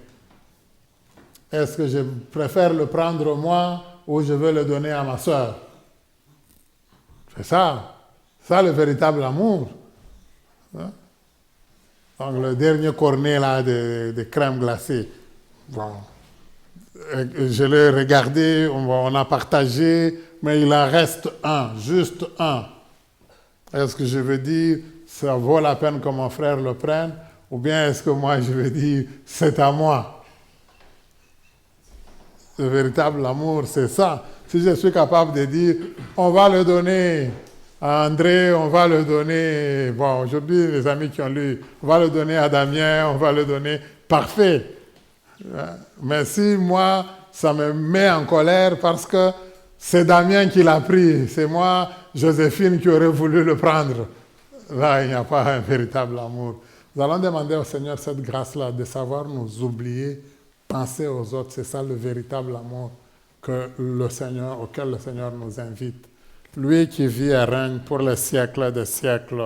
est-ce que je préfère le prendre moi ou je veux le donner à ma soeur? C'est ça le véritable amour. Hein? Donc le dernier cornet là de crème glacée, bon, je l'ai regardé, on a partagé, mais il en reste un, juste un. Est-ce que je veux dire, ça vaut la peine que mon frère le prenne, ou bien est-ce que moi je veux dire, c'est à moi? Le véritable amour, c'est ça. Si je suis capable de dire, on va le donner à André, on va le donner, bon, aujourd'hui, les amis qui ont lu, on va le donner à Damien, on va le donner, parfait. Mais si moi, ça me met en colère parce que c'est Damien qui l'a pris, c'est moi, Joséphine, qui aurait voulu le prendre, là, il n'y a pas un véritable amour. Nous allons demander au Seigneur cette grâce-là, de savoir nous oublier, penser aux autres, c'est ça le véritable amour auquel le Seigneur nous invite. Lui qui vit et règne pour les siècles des siècles.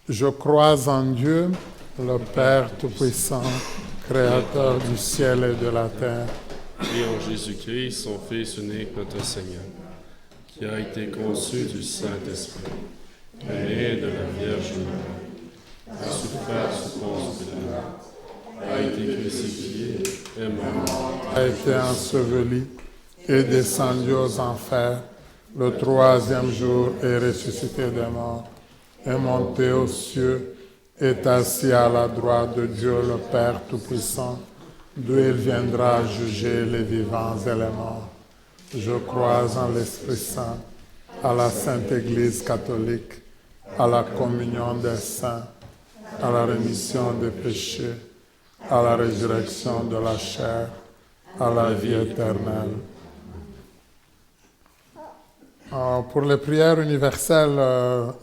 Je crois en Dieu, le Père Tout-Puissant, Créateur du ciel et de la terre. Et en Jésus-Christ, son Fils unique, notre Seigneur, qui a été conçu du Saint-Esprit, né de la Vierge Marie, a souffert sous Ponce Pilate, a été crucifié, est mort, a été enseveli et descendu aux enfers. Le troisième jour est ressuscité des morts, est monté aux cieux, est assis à la droite de Dieu le Père Tout-Puissant, d'où il viendra juger les vivants et les morts. Je crois en l'Esprit Saint, à la Sainte Église catholique, à la communion des saints, à la rémission des péchés, à la résurrection de la chair, à la vie éternelle. Pour les prières universelles,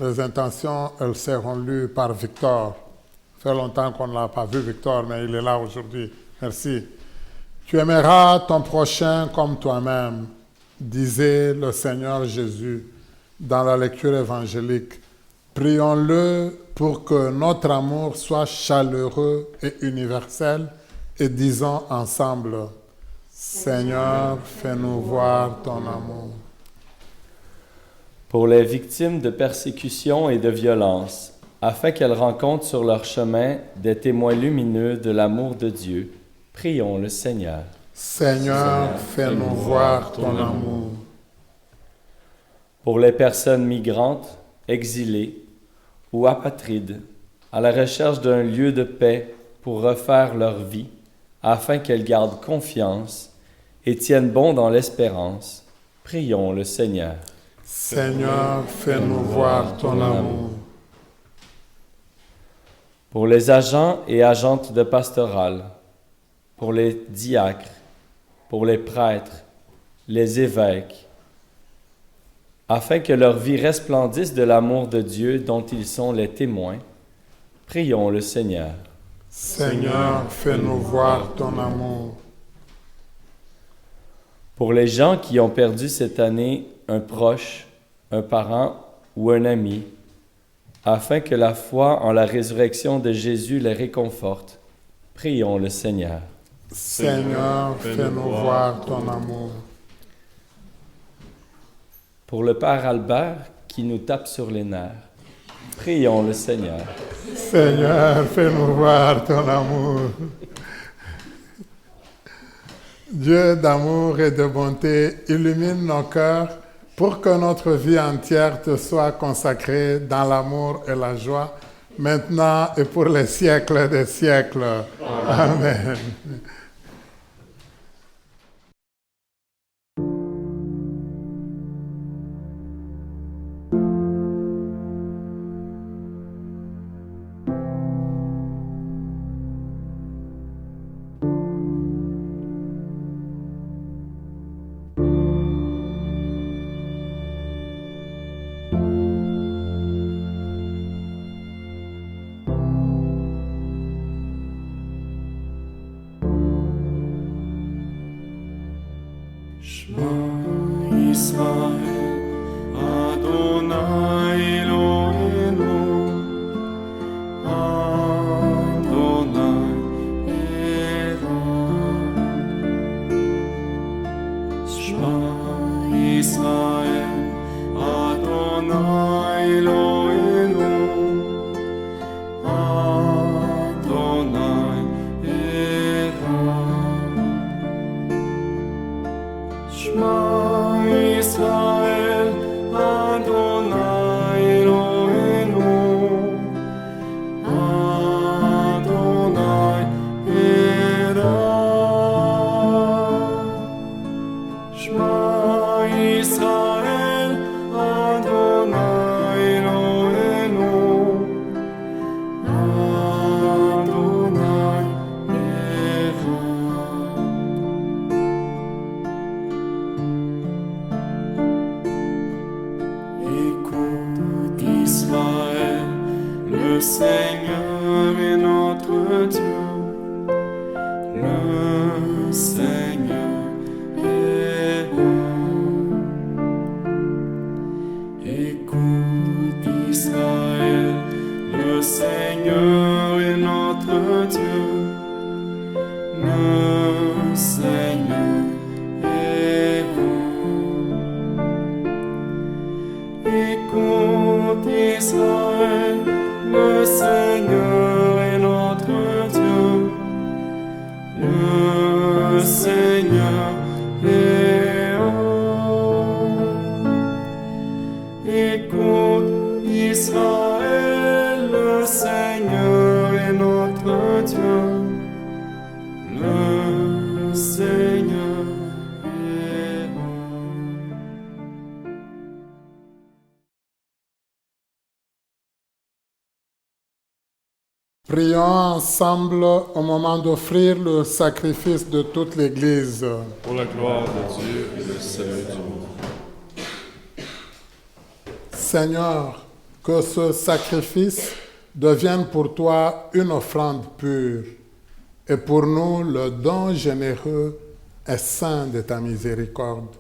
les intentions, elles seront lues par Victor. Ça fait longtemps qu'on ne l'a pas vu, Victor, mais il est là aujourd'hui. Merci. Tu aimeras ton prochain comme toi-même, disait le Seigneur Jésus dans la lecture évangélique. Prions-le pour que notre amour soit chaleureux et universel et disons ensemble, Seigneur, fais-nous voir ton amour. Pour les victimes de persécutions et de violences, afin qu'elles rencontrent sur leur chemin des témoins lumineux de l'amour de Dieu, prions le Seigneur. Seigneur, fais-nous voir ton amour. Pour les personnes migrantes, exilées ou apatrides, à la recherche d'un lieu de paix pour refaire leur vie, afin qu'elles gardent confiance et tiennent bon dans l'espérance, prions le Seigneur. Seigneur, fais-nous voir ton amour. Pour les agents et agentes de pastorale, pour les diacres, pour les prêtres, les évêques, afin que leur vie resplendisse de l'amour de Dieu dont ils sont les témoins, prions le Seigneur. Seigneur, fais-nous voir ton amour. Pour les gens qui ont perdu cette année un proche, un parent ou un ami, afin que la foi en la résurrection de Jésus les réconforte, prions le Seigneur. Seigneur, fais-nous voir ton amour. pour le Père Albert qui nous tape sur les nerfs. Prions le Seigneur. Seigneur, fais-nous voir ton amour. Dieu d'amour et de bonté, illumine nos cœurs pour que notre vie entière te soit consacrée dans l'amour et la joie, maintenant et pour les siècles des siècles. Amen. Shema Yisrael, Adonai Eloheinu, Adonai Echad. Shema Yisrael, Adonai Eloheinu, Adonai Echad. Shema Yisrael, Adonai Eloheinu, Adonai Echad. Shema Yisrael, Adonai Eloheinu, Adonai Echad. Écoute Israël, le Seigneur est notre Dieu, le Seigneur est bon. Écoute Israël, le Seigneur est notre Dieu, le Seigneur est bon. Écoute Israël, le Seigneur est notre Dieu, le Seigneur est bon. Écoute Israël, le Seigneur est notre Dieu, le Seigneur est bon. Prions ensemble au moment d'offrir le sacrifice de toute l'Église. Pour la gloire de Dieu et le salut du monde. Seigneur, que ce sacrifice devienne pour toi une offrande pure et pour nous le don généreux et saint de ta miséricorde.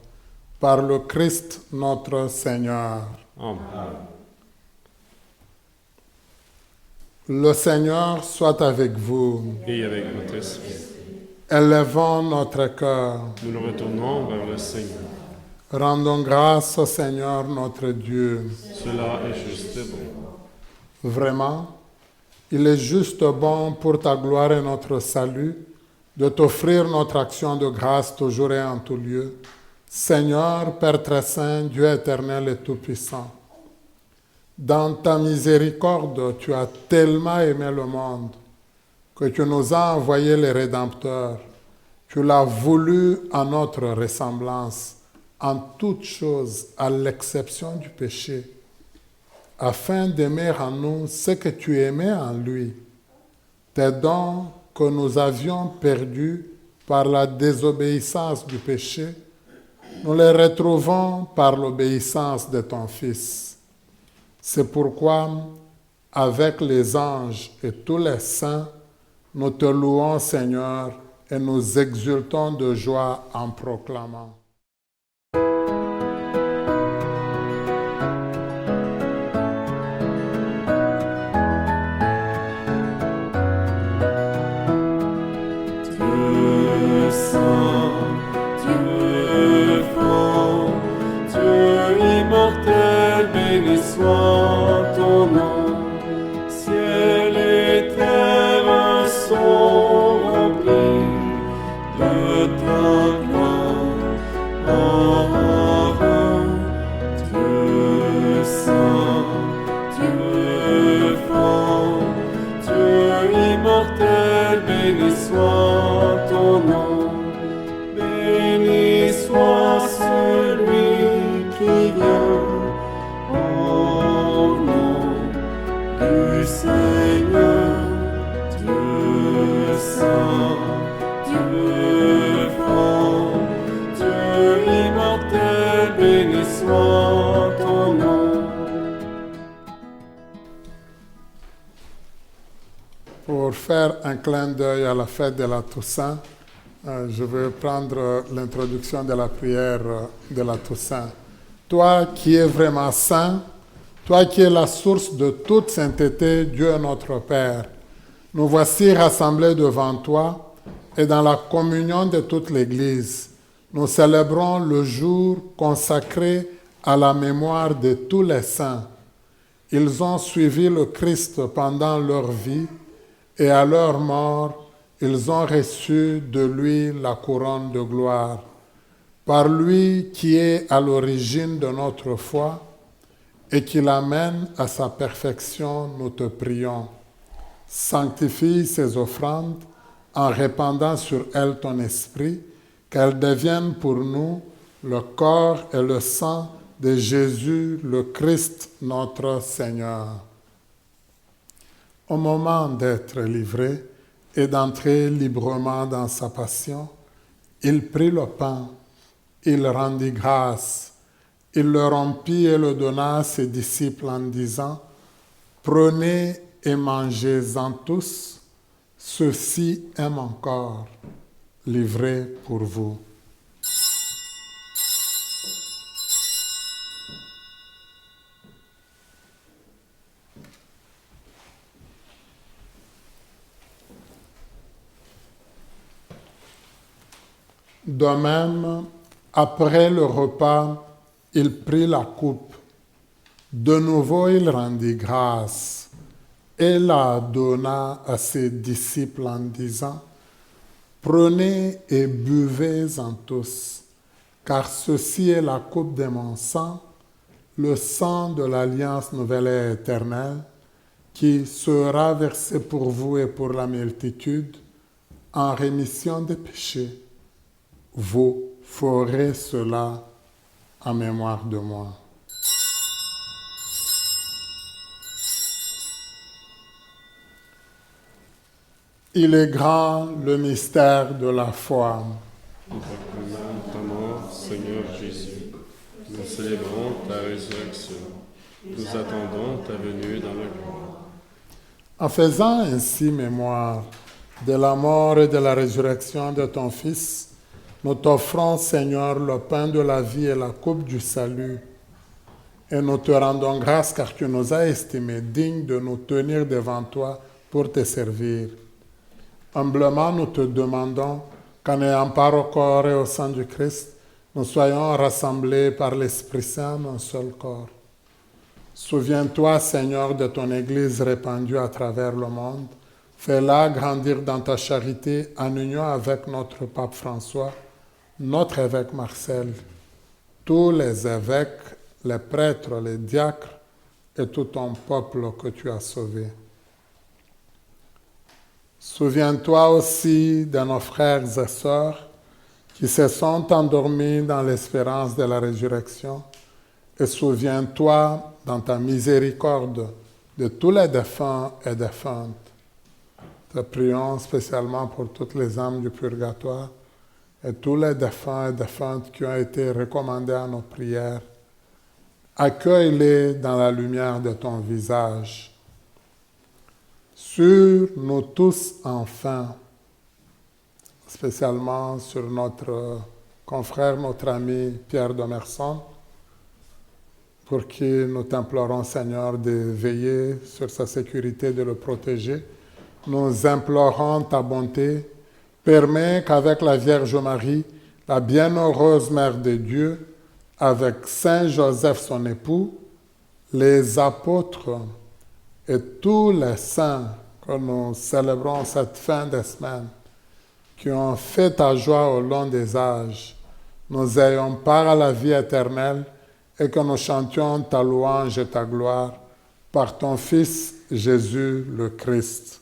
Par le Christ notre Seigneur. Amen. Le Seigneur soit avec vous. Et avec votre esprit, Élevons notre cœur. nous nous retournons vers le Seigneur. Rendons grâce au Seigneur notre Dieu. Cela est juste et bon. Vraiment, il est juste bon pour ta gloire et notre salut de t'offrir notre action de grâce toujours et en tout lieu. Seigneur, Père très saint, Dieu éternel et tout-puissant. Dans ta miséricorde, tu as tellement aimé le monde que tu nous as envoyé les Rédempteurs. Tu l'as voulu à notre ressemblance, en toutes choses, à l'exception du péché, afin d'aimer en nous ce que tu aimais en lui. Tes dons que nous avions perdus par la désobéissance du péché, nous les retrouvons par l'obéissance de ton Fils. C'est pourquoi, avec les anges et tous les saints, nous te louons, Seigneur, et nous exultons de joie en proclamant. Dieu saint, Dieu fort, Dieu immense, ta gloire. Dieu saint, Dieu fort, Dieu immortel, béni soit ton nom. Béni soit celui qui vient au nom du Seigneur. Dieu saint, Dieu fort, Dieu immortel, béni soit ton nom. Pour faire un clin d'œil à la fête de la Toussaint, je vais prendre l'introduction de la prière de la Toussaint. Toi qui es vraiment saint, toi qui es la source de toute sainteté, Dieu notre Père, nous voici rassemblés devant toi et dans la communion de toute l'Église. Nous célébrons le jour consacré à la mémoire de tous les saints. Ils ont suivi le Christ pendant leur vie et à leur mort, ils ont reçu de lui la couronne de gloire. Par lui qui est à l'origine de notre foi et qui l'amène à sa perfection, nous te prions. Sanctifie ces offrandes en répandant sur elles ton esprit, qu'elles deviennent pour nous le corps et le sang de Jésus, le Christ, notre Seigneur. Au moment d'être livré et d'entrer librement dans sa passion, il prit le pain, il rendit grâce, il le rompit et le donna à ses disciples en disant, « Prenez et mangez-en tous, ceci est mon corps, livré pour vous. » De même, après le repas, il prit la coupe. De nouveau, il rendit grâce et la donna à ses disciples en disant, « Prenez et buvez-en tous, car ceci est la coupe de mon sang, le sang de l'alliance nouvelle et éternelle, qui sera versé pour vous et pour la multitude en rémission des péchés. Vous ferez cela en mémoire de moi. » Il est grand le mystère de la foi. Nous proclamons ta mort, Seigneur Jésus. Nous célébrons ta résurrection. Nous attendons ta venue dans le gloire. En faisant ainsi mémoire de la mort et de la résurrection de ton Fils, nous t'offrons, Seigneur, le pain de la vie et la coupe du salut. Et nous te rendons grâce car tu nous as estimés dignes de nous tenir devant toi pour te servir. Humblement, nous te demandons qu'en ayant part au corps et au sang du Christ, nous soyons rassemblés par l'Esprit Saint en un seul corps. Souviens-toi, Seigneur, de ton Église répandue à travers le monde. Fais-la grandir dans ta charité en union avec notre pape François, notre évêque Marcel, tous les évêques, les prêtres, les diacres et tout ton peuple que tu as sauvé. Souviens-toi aussi de nos frères et sœurs qui se sont endormis dans l'espérance de la résurrection, et souviens-toi dans ta miséricorde de tous les défunts et défuntes. Te prions spécialement pour toutes les âmes du purgatoire et tous les défunts et défuntes qui ont été recommandés à nos prières. Accueille-les dans la lumière de ton visage. Sur nous tous enfin, spécialement sur notre confrère, notre ami Pierre Domerson, pour qui nous t'implorons, Seigneur, de veiller sur sa sécurité, de le protéger. Nous implorons ta bonté. Permets qu'avec la Vierge Marie, la bienheureuse Mère de Dieu, avec Saint Joseph son époux, les apôtres et tous les saints que nous célébrons cette fin de semaine, qui ont fait ta joie au long des âges, nous ayons part à la vie éternelle et que nous chantions ta louange et ta gloire par ton Fils Jésus le Christ.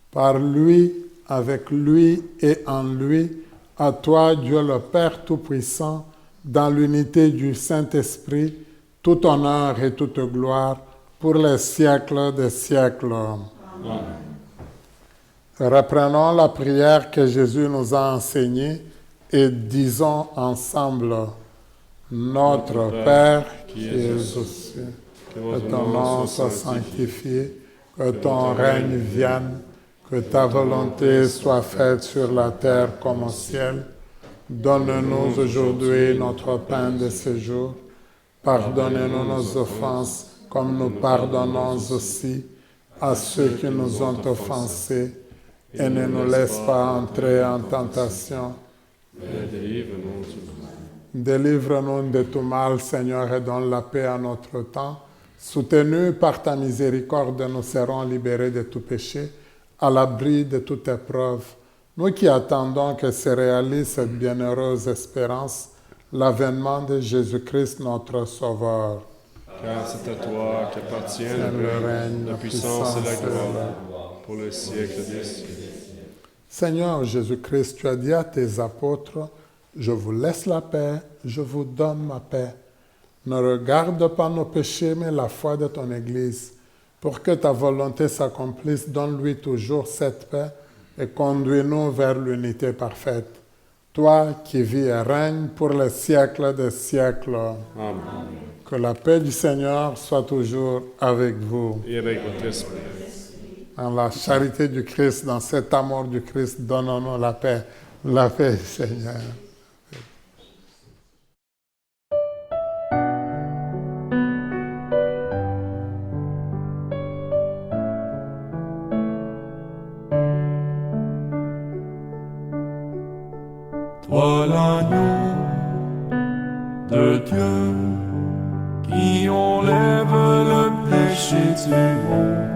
Par lui, avec lui et en lui, à toi, Dieu le Père Tout-Puissant, dans l'unité du Saint-Esprit, tout honneur et toute gloire pour les siècles des siècles. Amen. Reprenons la prière que Jésus nous a enseignée et disons ensemble: Notre Père qui es aux cieux, que ton nom soit sanctifié, que ton règne vienne, que ta volonté soit faite sur la terre comme au ciel. Donne-nous aujourd'hui notre pain de ce jour. Pardonne-nous nos offenses, comme nous pardonnons aussi à ceux qui nous ont offensés. Et ne nous laisse pas entrer en tentation. Mais délivre-nous du mal. Délivre-nous de tout mal, Seigneur, et donne la paix à notre temps. Soutenus par ta miséricorde, nous serons libérés de tout péché, à l'abri de toute épreuve. Nous qui attendons que se réalise cette bienheureuse espérance, l'avènement de Jésus-Christ, notre Sauveur. Car c'est à toi qu'appartient le règne, la puissance et la gloire, pour le siècle des siècles. Seigneur Jésus-Christ, tu as dit à tes apôtres, « Je vous laisse la paix, je vous donne ma paix. Ne regarde pas nos péchés, mais la foi de ton Église. Pour que ta volonté s'accomplisse, donne-lui toujours cette paix et conduis-nous vers l'unité parfaite. Toi qui vis et règnes pour les siècles des siècles. Amen. Que la paix du Seigneur soit toujours avec vous. Et avec votre esprit. Dans la charité du Christ, dans cet amour du Christ, donnons-nous la paix du Seigneur. Toi l'agneau de Dieu qui enlève le péché du monde,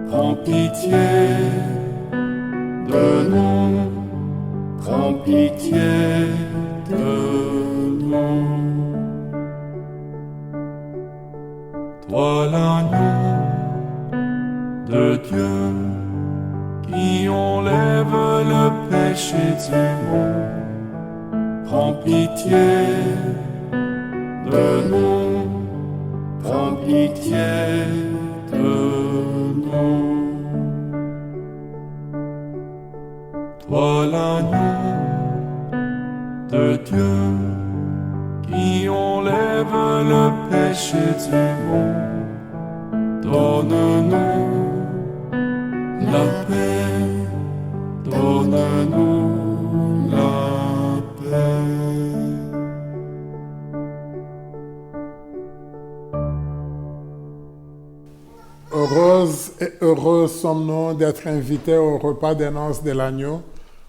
prends pitié de nous, prends pitié de nous. Toi l'agneau de Dieu qui enlève le péché du monde, prends pitié de nous, prends pitié de nous. Toi l'agneau de Dieu qui enlève le péché du monde, donne-nous la paix, donne-nous la paix. Heureuses et heureux sommes-nous d'être invités au repas des noces de l'agneau.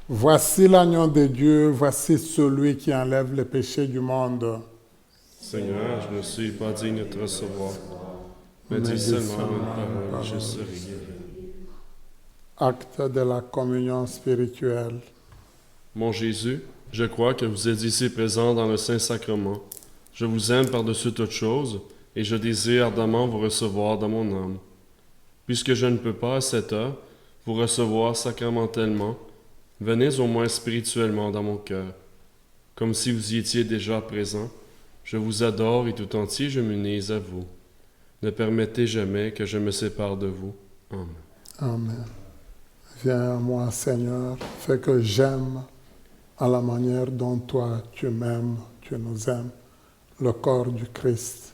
Voici l'agneau de Dieu, voici celui qui enlève les péchés du monde. Seigneur, je ne suis pas digne de te recevoir, mais dis seulement une parole, je serai guéri. Acte de la communion spirituelle. Mon Jésus, je crois que vous êtes ici présent dans le Saint-Sacrement. Je vous aime par-dessus toute chose et je désire ardemment vous recevoir dans mon âme. Puisque je ne peux pas à cette heure vous recevoir sacramentellement, venez au moins spirituellement dans mon cœur. Comme si vous y étiez déjà présent, je vous adore et tout entier je m'unis à vous. Ne permettez jamais que je me sépare de vous. Amen. Amen. Viens à moi, Seigneur, fais que j'aime à la manière dont toi tu m'aimes, tu nous aimes, le corps du Christ.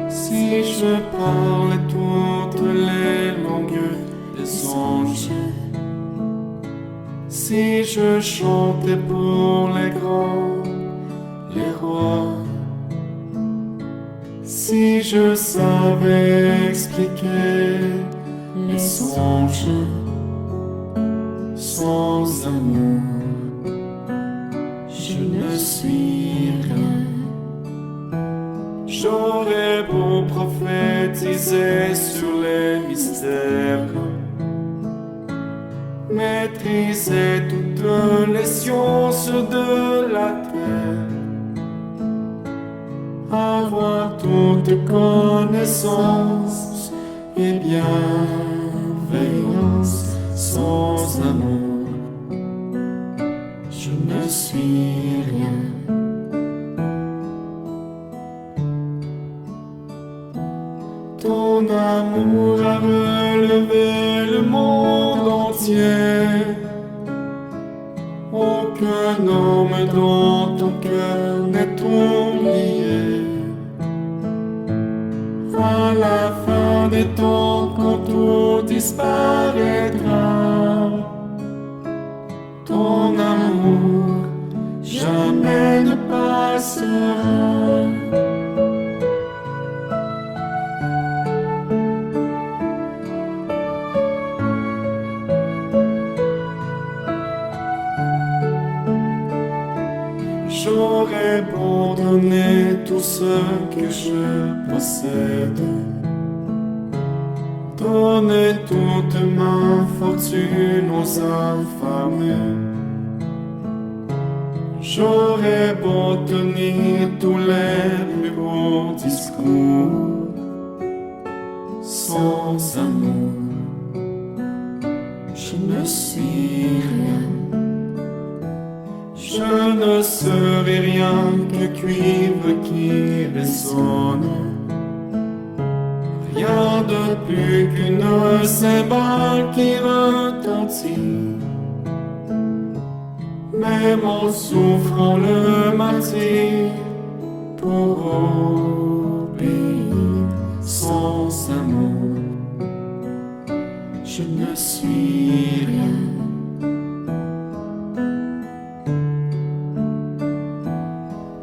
Si je parlais toutes les langues des anges, si je chantais pour les grands, les rois, Si je savais expliquer les songes sans amour, je ne suis rien. J'aurais beau prophétiser sur les mystères, maîtriser toutes les sciences de la terre, avoir toute connaissance et bienveillance sans amour, je ne suis rien. Ton amour a relevé le monde entier. Aucun homme dans ton cœur n'est oublié. À la fin des temps, quand tout disparaîtra, ton amour jamais ne passera. J'aurais beau donner tout ce que je possède, donner toute ma fortune aux affamés. J'aurais beau tenir tous les plus beaux discours, sans amour, je ne suis rien. Je ne serai rien que cuivre qui résonne, rien de plus qu'une cymbale qui retentit. Même en souffrant le martyre pour obéir sans amour, je ne suis rien.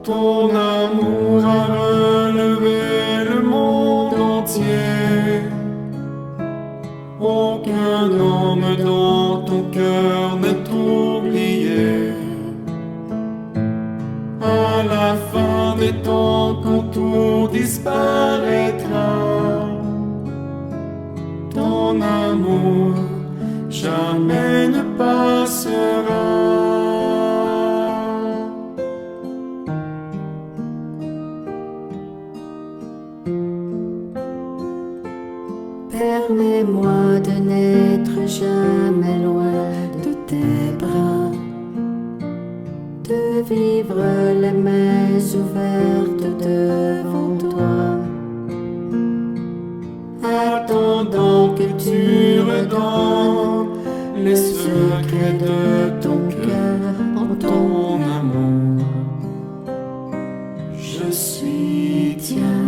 Ton amour a relevé le monde entier. Aucun homme dans ton cœur n'est oublié. À la fin des temps, quand tout disparaîtra, ton amour jamais ne passera. Permets-moi de n'être jamais loin de tes bras, de vivre les mains ouvertes devant toi, attendant que tu redonnes les secrets de ton cœur en ton amour. Je suis tien.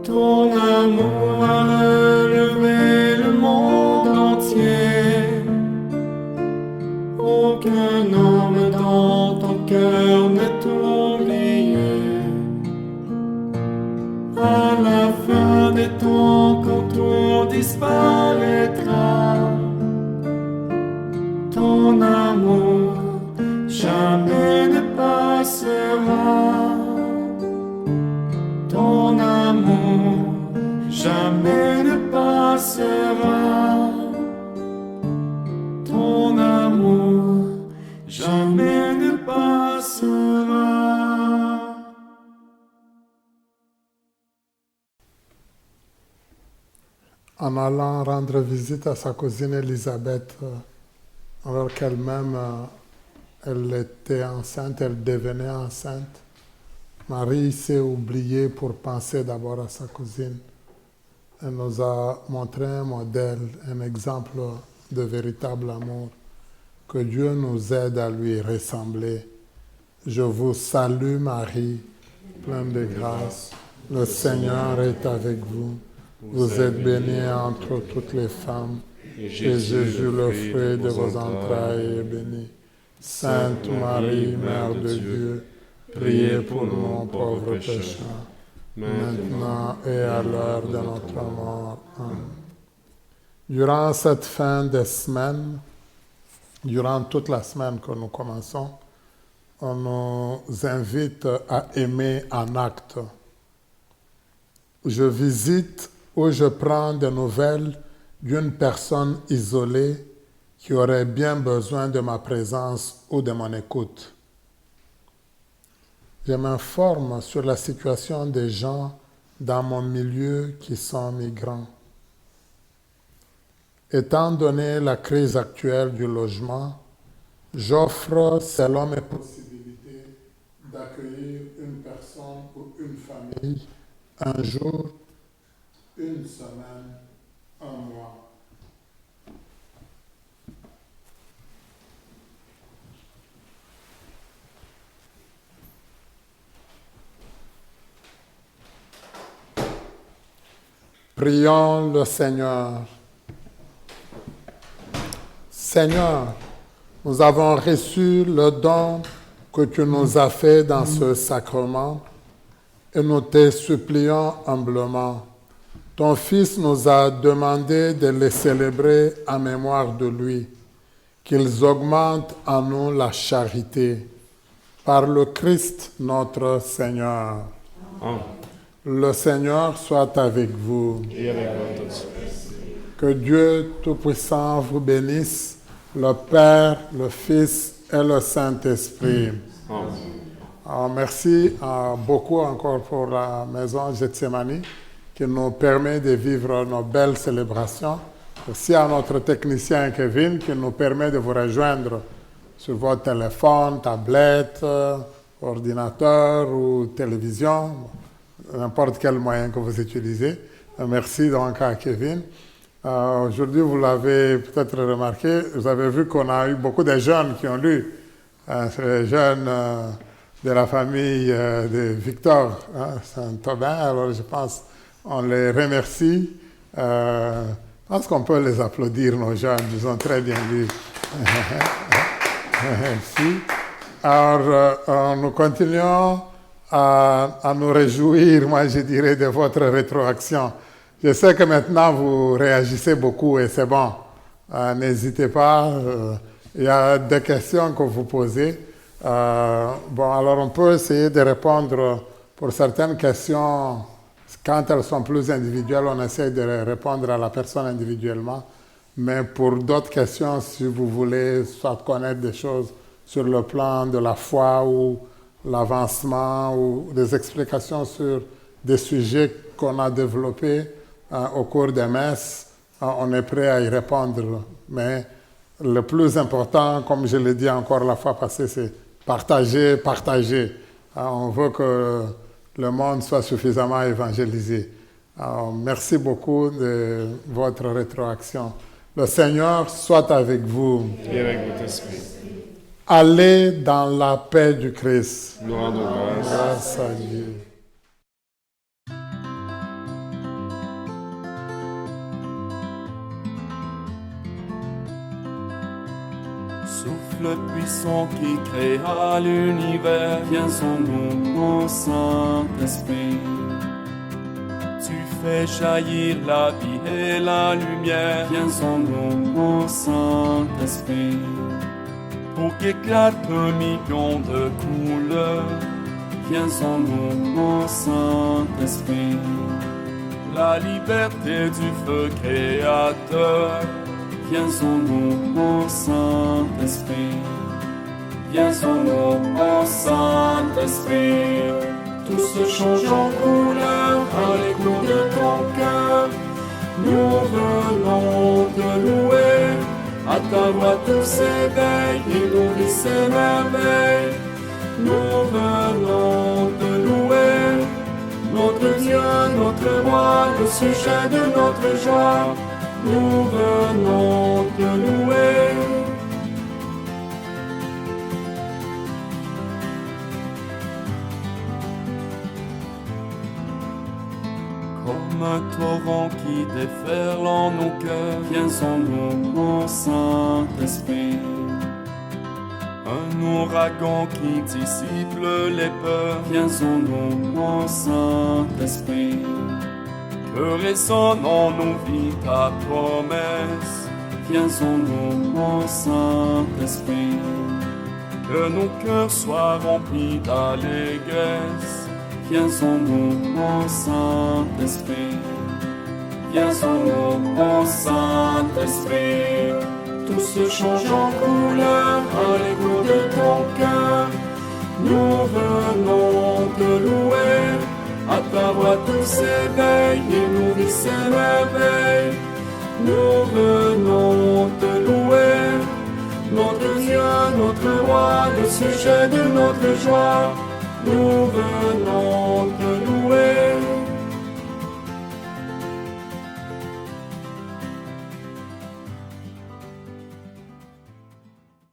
Ton amour a relevé le monde entier. Aucun homme dans ton cœur n'est oublié. À la fin des temps, quand tout disparaîtra, ton amour jamais ne passera. Ton amour jamais ne passera. Ton amour jamais ne passera. En allant rendre visite à sa cousine Elisabeth, alors qu'elle-même, elle était enceinte, elle devenait enceinte, Marie s'est oubliée pour penser d'abord à sa cousine. Elle nous a montré un modèle, un exemple de véritable amour. Que Dieu nous aide à lui ressembler. Je vous salue Marie, pleine de grâce. Le Seigneur est avec vous. Vous êtes bénie entre toutes les femmes. Et Jésus, le fruit de vos entrailles, est béni. Sainte Marie, Mère de Dieu, priez pour nous pauvres pécheurs, maintenant et à l'heure de notre mort. Amen. Durant cette fin de semaine, durant toute la semaine que nous commençons, on nous invite à aimer en acte. Je visite ou je prends des nouvelles d'une personne isolée qui aurait bien besoin de ma présence ou de mon écoute. Je m'informe sur la situation des gens dans mon milieu qui sont migrants. Étant donné la crise actuelle du logement, j'offre, selon mes possibilités, d'accueillir une personne ou une famille un jour, une semaine, un mois. Prions le Seigneur. Seigneur, nous avons reçu le don que tu nous as fait dans ce sacrement et nous te supplions humblement. Ton Fils nous a demandé de les célébrer en mémoire de lui, qu'ils augmentent en nous la charité. Par le Christ notre Seigneur. Amen. Le Seigneur soit avec vous. Et avec vous tous. Que Dieu Tout-Puissant vous bénisse, le Père, le Fils et le Saint-Esprit. Amen. Alors, merci beaucoup encore pour la maison Gethsemane qui nous permet de vivre nos belles célébrations. Merci à notre technicien Kevin qui nous permet de vous rejoindre sur votre téléphone, tablette, ordinateur ou télévision, n'importe quel moyen que vous utilisez. Merci donc à Kevin. Aujourd'hui, vous l'avez peut-être remarqué, vous avez vu qu'on a eu beaucoup de jeunes qui ont lu. C'est les jeunes de la famille de Victor Saint-Aubin. Alors, je pense on les remercie. Je pense qu'on peut les applaudir, nos jeunes. Ils ont très bien lu. Merci. Alors, nous continuons à nous réjouir, moi je dirais, de votre rétroaction. Je sais que maintenant vous réagissez beaucoup et c'est bon. N'hésitez pas. Il y a des questions que vous posez. Bon, alors on peut essayer de répondre pour certaines questions. Quand elles sont plus individuelles, on essaie de répondre à la personne individuellement. Mais pour d'autres questions, si vous voulez soit connaître des choses sur le plan de la foi ou l'avancement ou des explications sur des sujets qu'on a développés au cours des messes, on est prêt à y répondre. Mais le plus important, comme je l'ai dit encore la fois passée, c'est partager, partager. On veut que le monde soit suffisamment évangélisé. Alors, merci beaucoup de votre rétroaction. Le Seigneur soit avec vous. Et avec votre esprit. Allez dans la paix du Christ. Nous rendons grâce. Grâce à Dieu. Souffle puissant qui créa l'univers, viens en nous, mon Saint-Esprit. Tu fais jaillir la vie et la lumière, viens en nous, mon Saint-Esprit. Pour qu'éclatent millions de couleurs, viens en nous, mon Saint-Esprit. La liberté du feu créateur, viens en nous, mon Saint-Esprit. Viens en nous, mon Saint-Esprit. Tout se change en couleur à l'écho de ton cœur. Nous venons te louer. À ta voix tout s'éveille et nourrit ses merveilles. Nous venons te louer. Notre Dieu, notre roi, le sujet de notre joie. Nous venons te louer. Comme un torrent qui déferle en nos cœurs, viens en nous, mon Saint-Esprit. Un ouragan qui dissipe les peurs, viens en nous, mon Saint-Esprit. Que résonne en nos vies ta promesse, viens en nous, mon Saint-Esprit. Que nos cœurs soient remplis d'allégresse, viens en nous, mon Saint-Esprit. Viens en nous, mon Saint-Esprit. Tout se change en couleur à l'écho de ton cœur. Nous venons te louer, à ta voix tout s'éveille et nous vit s'émerveille. Nous venons te louer, notre Dieu, notre roi, le sujet de notre joie. Nous venons te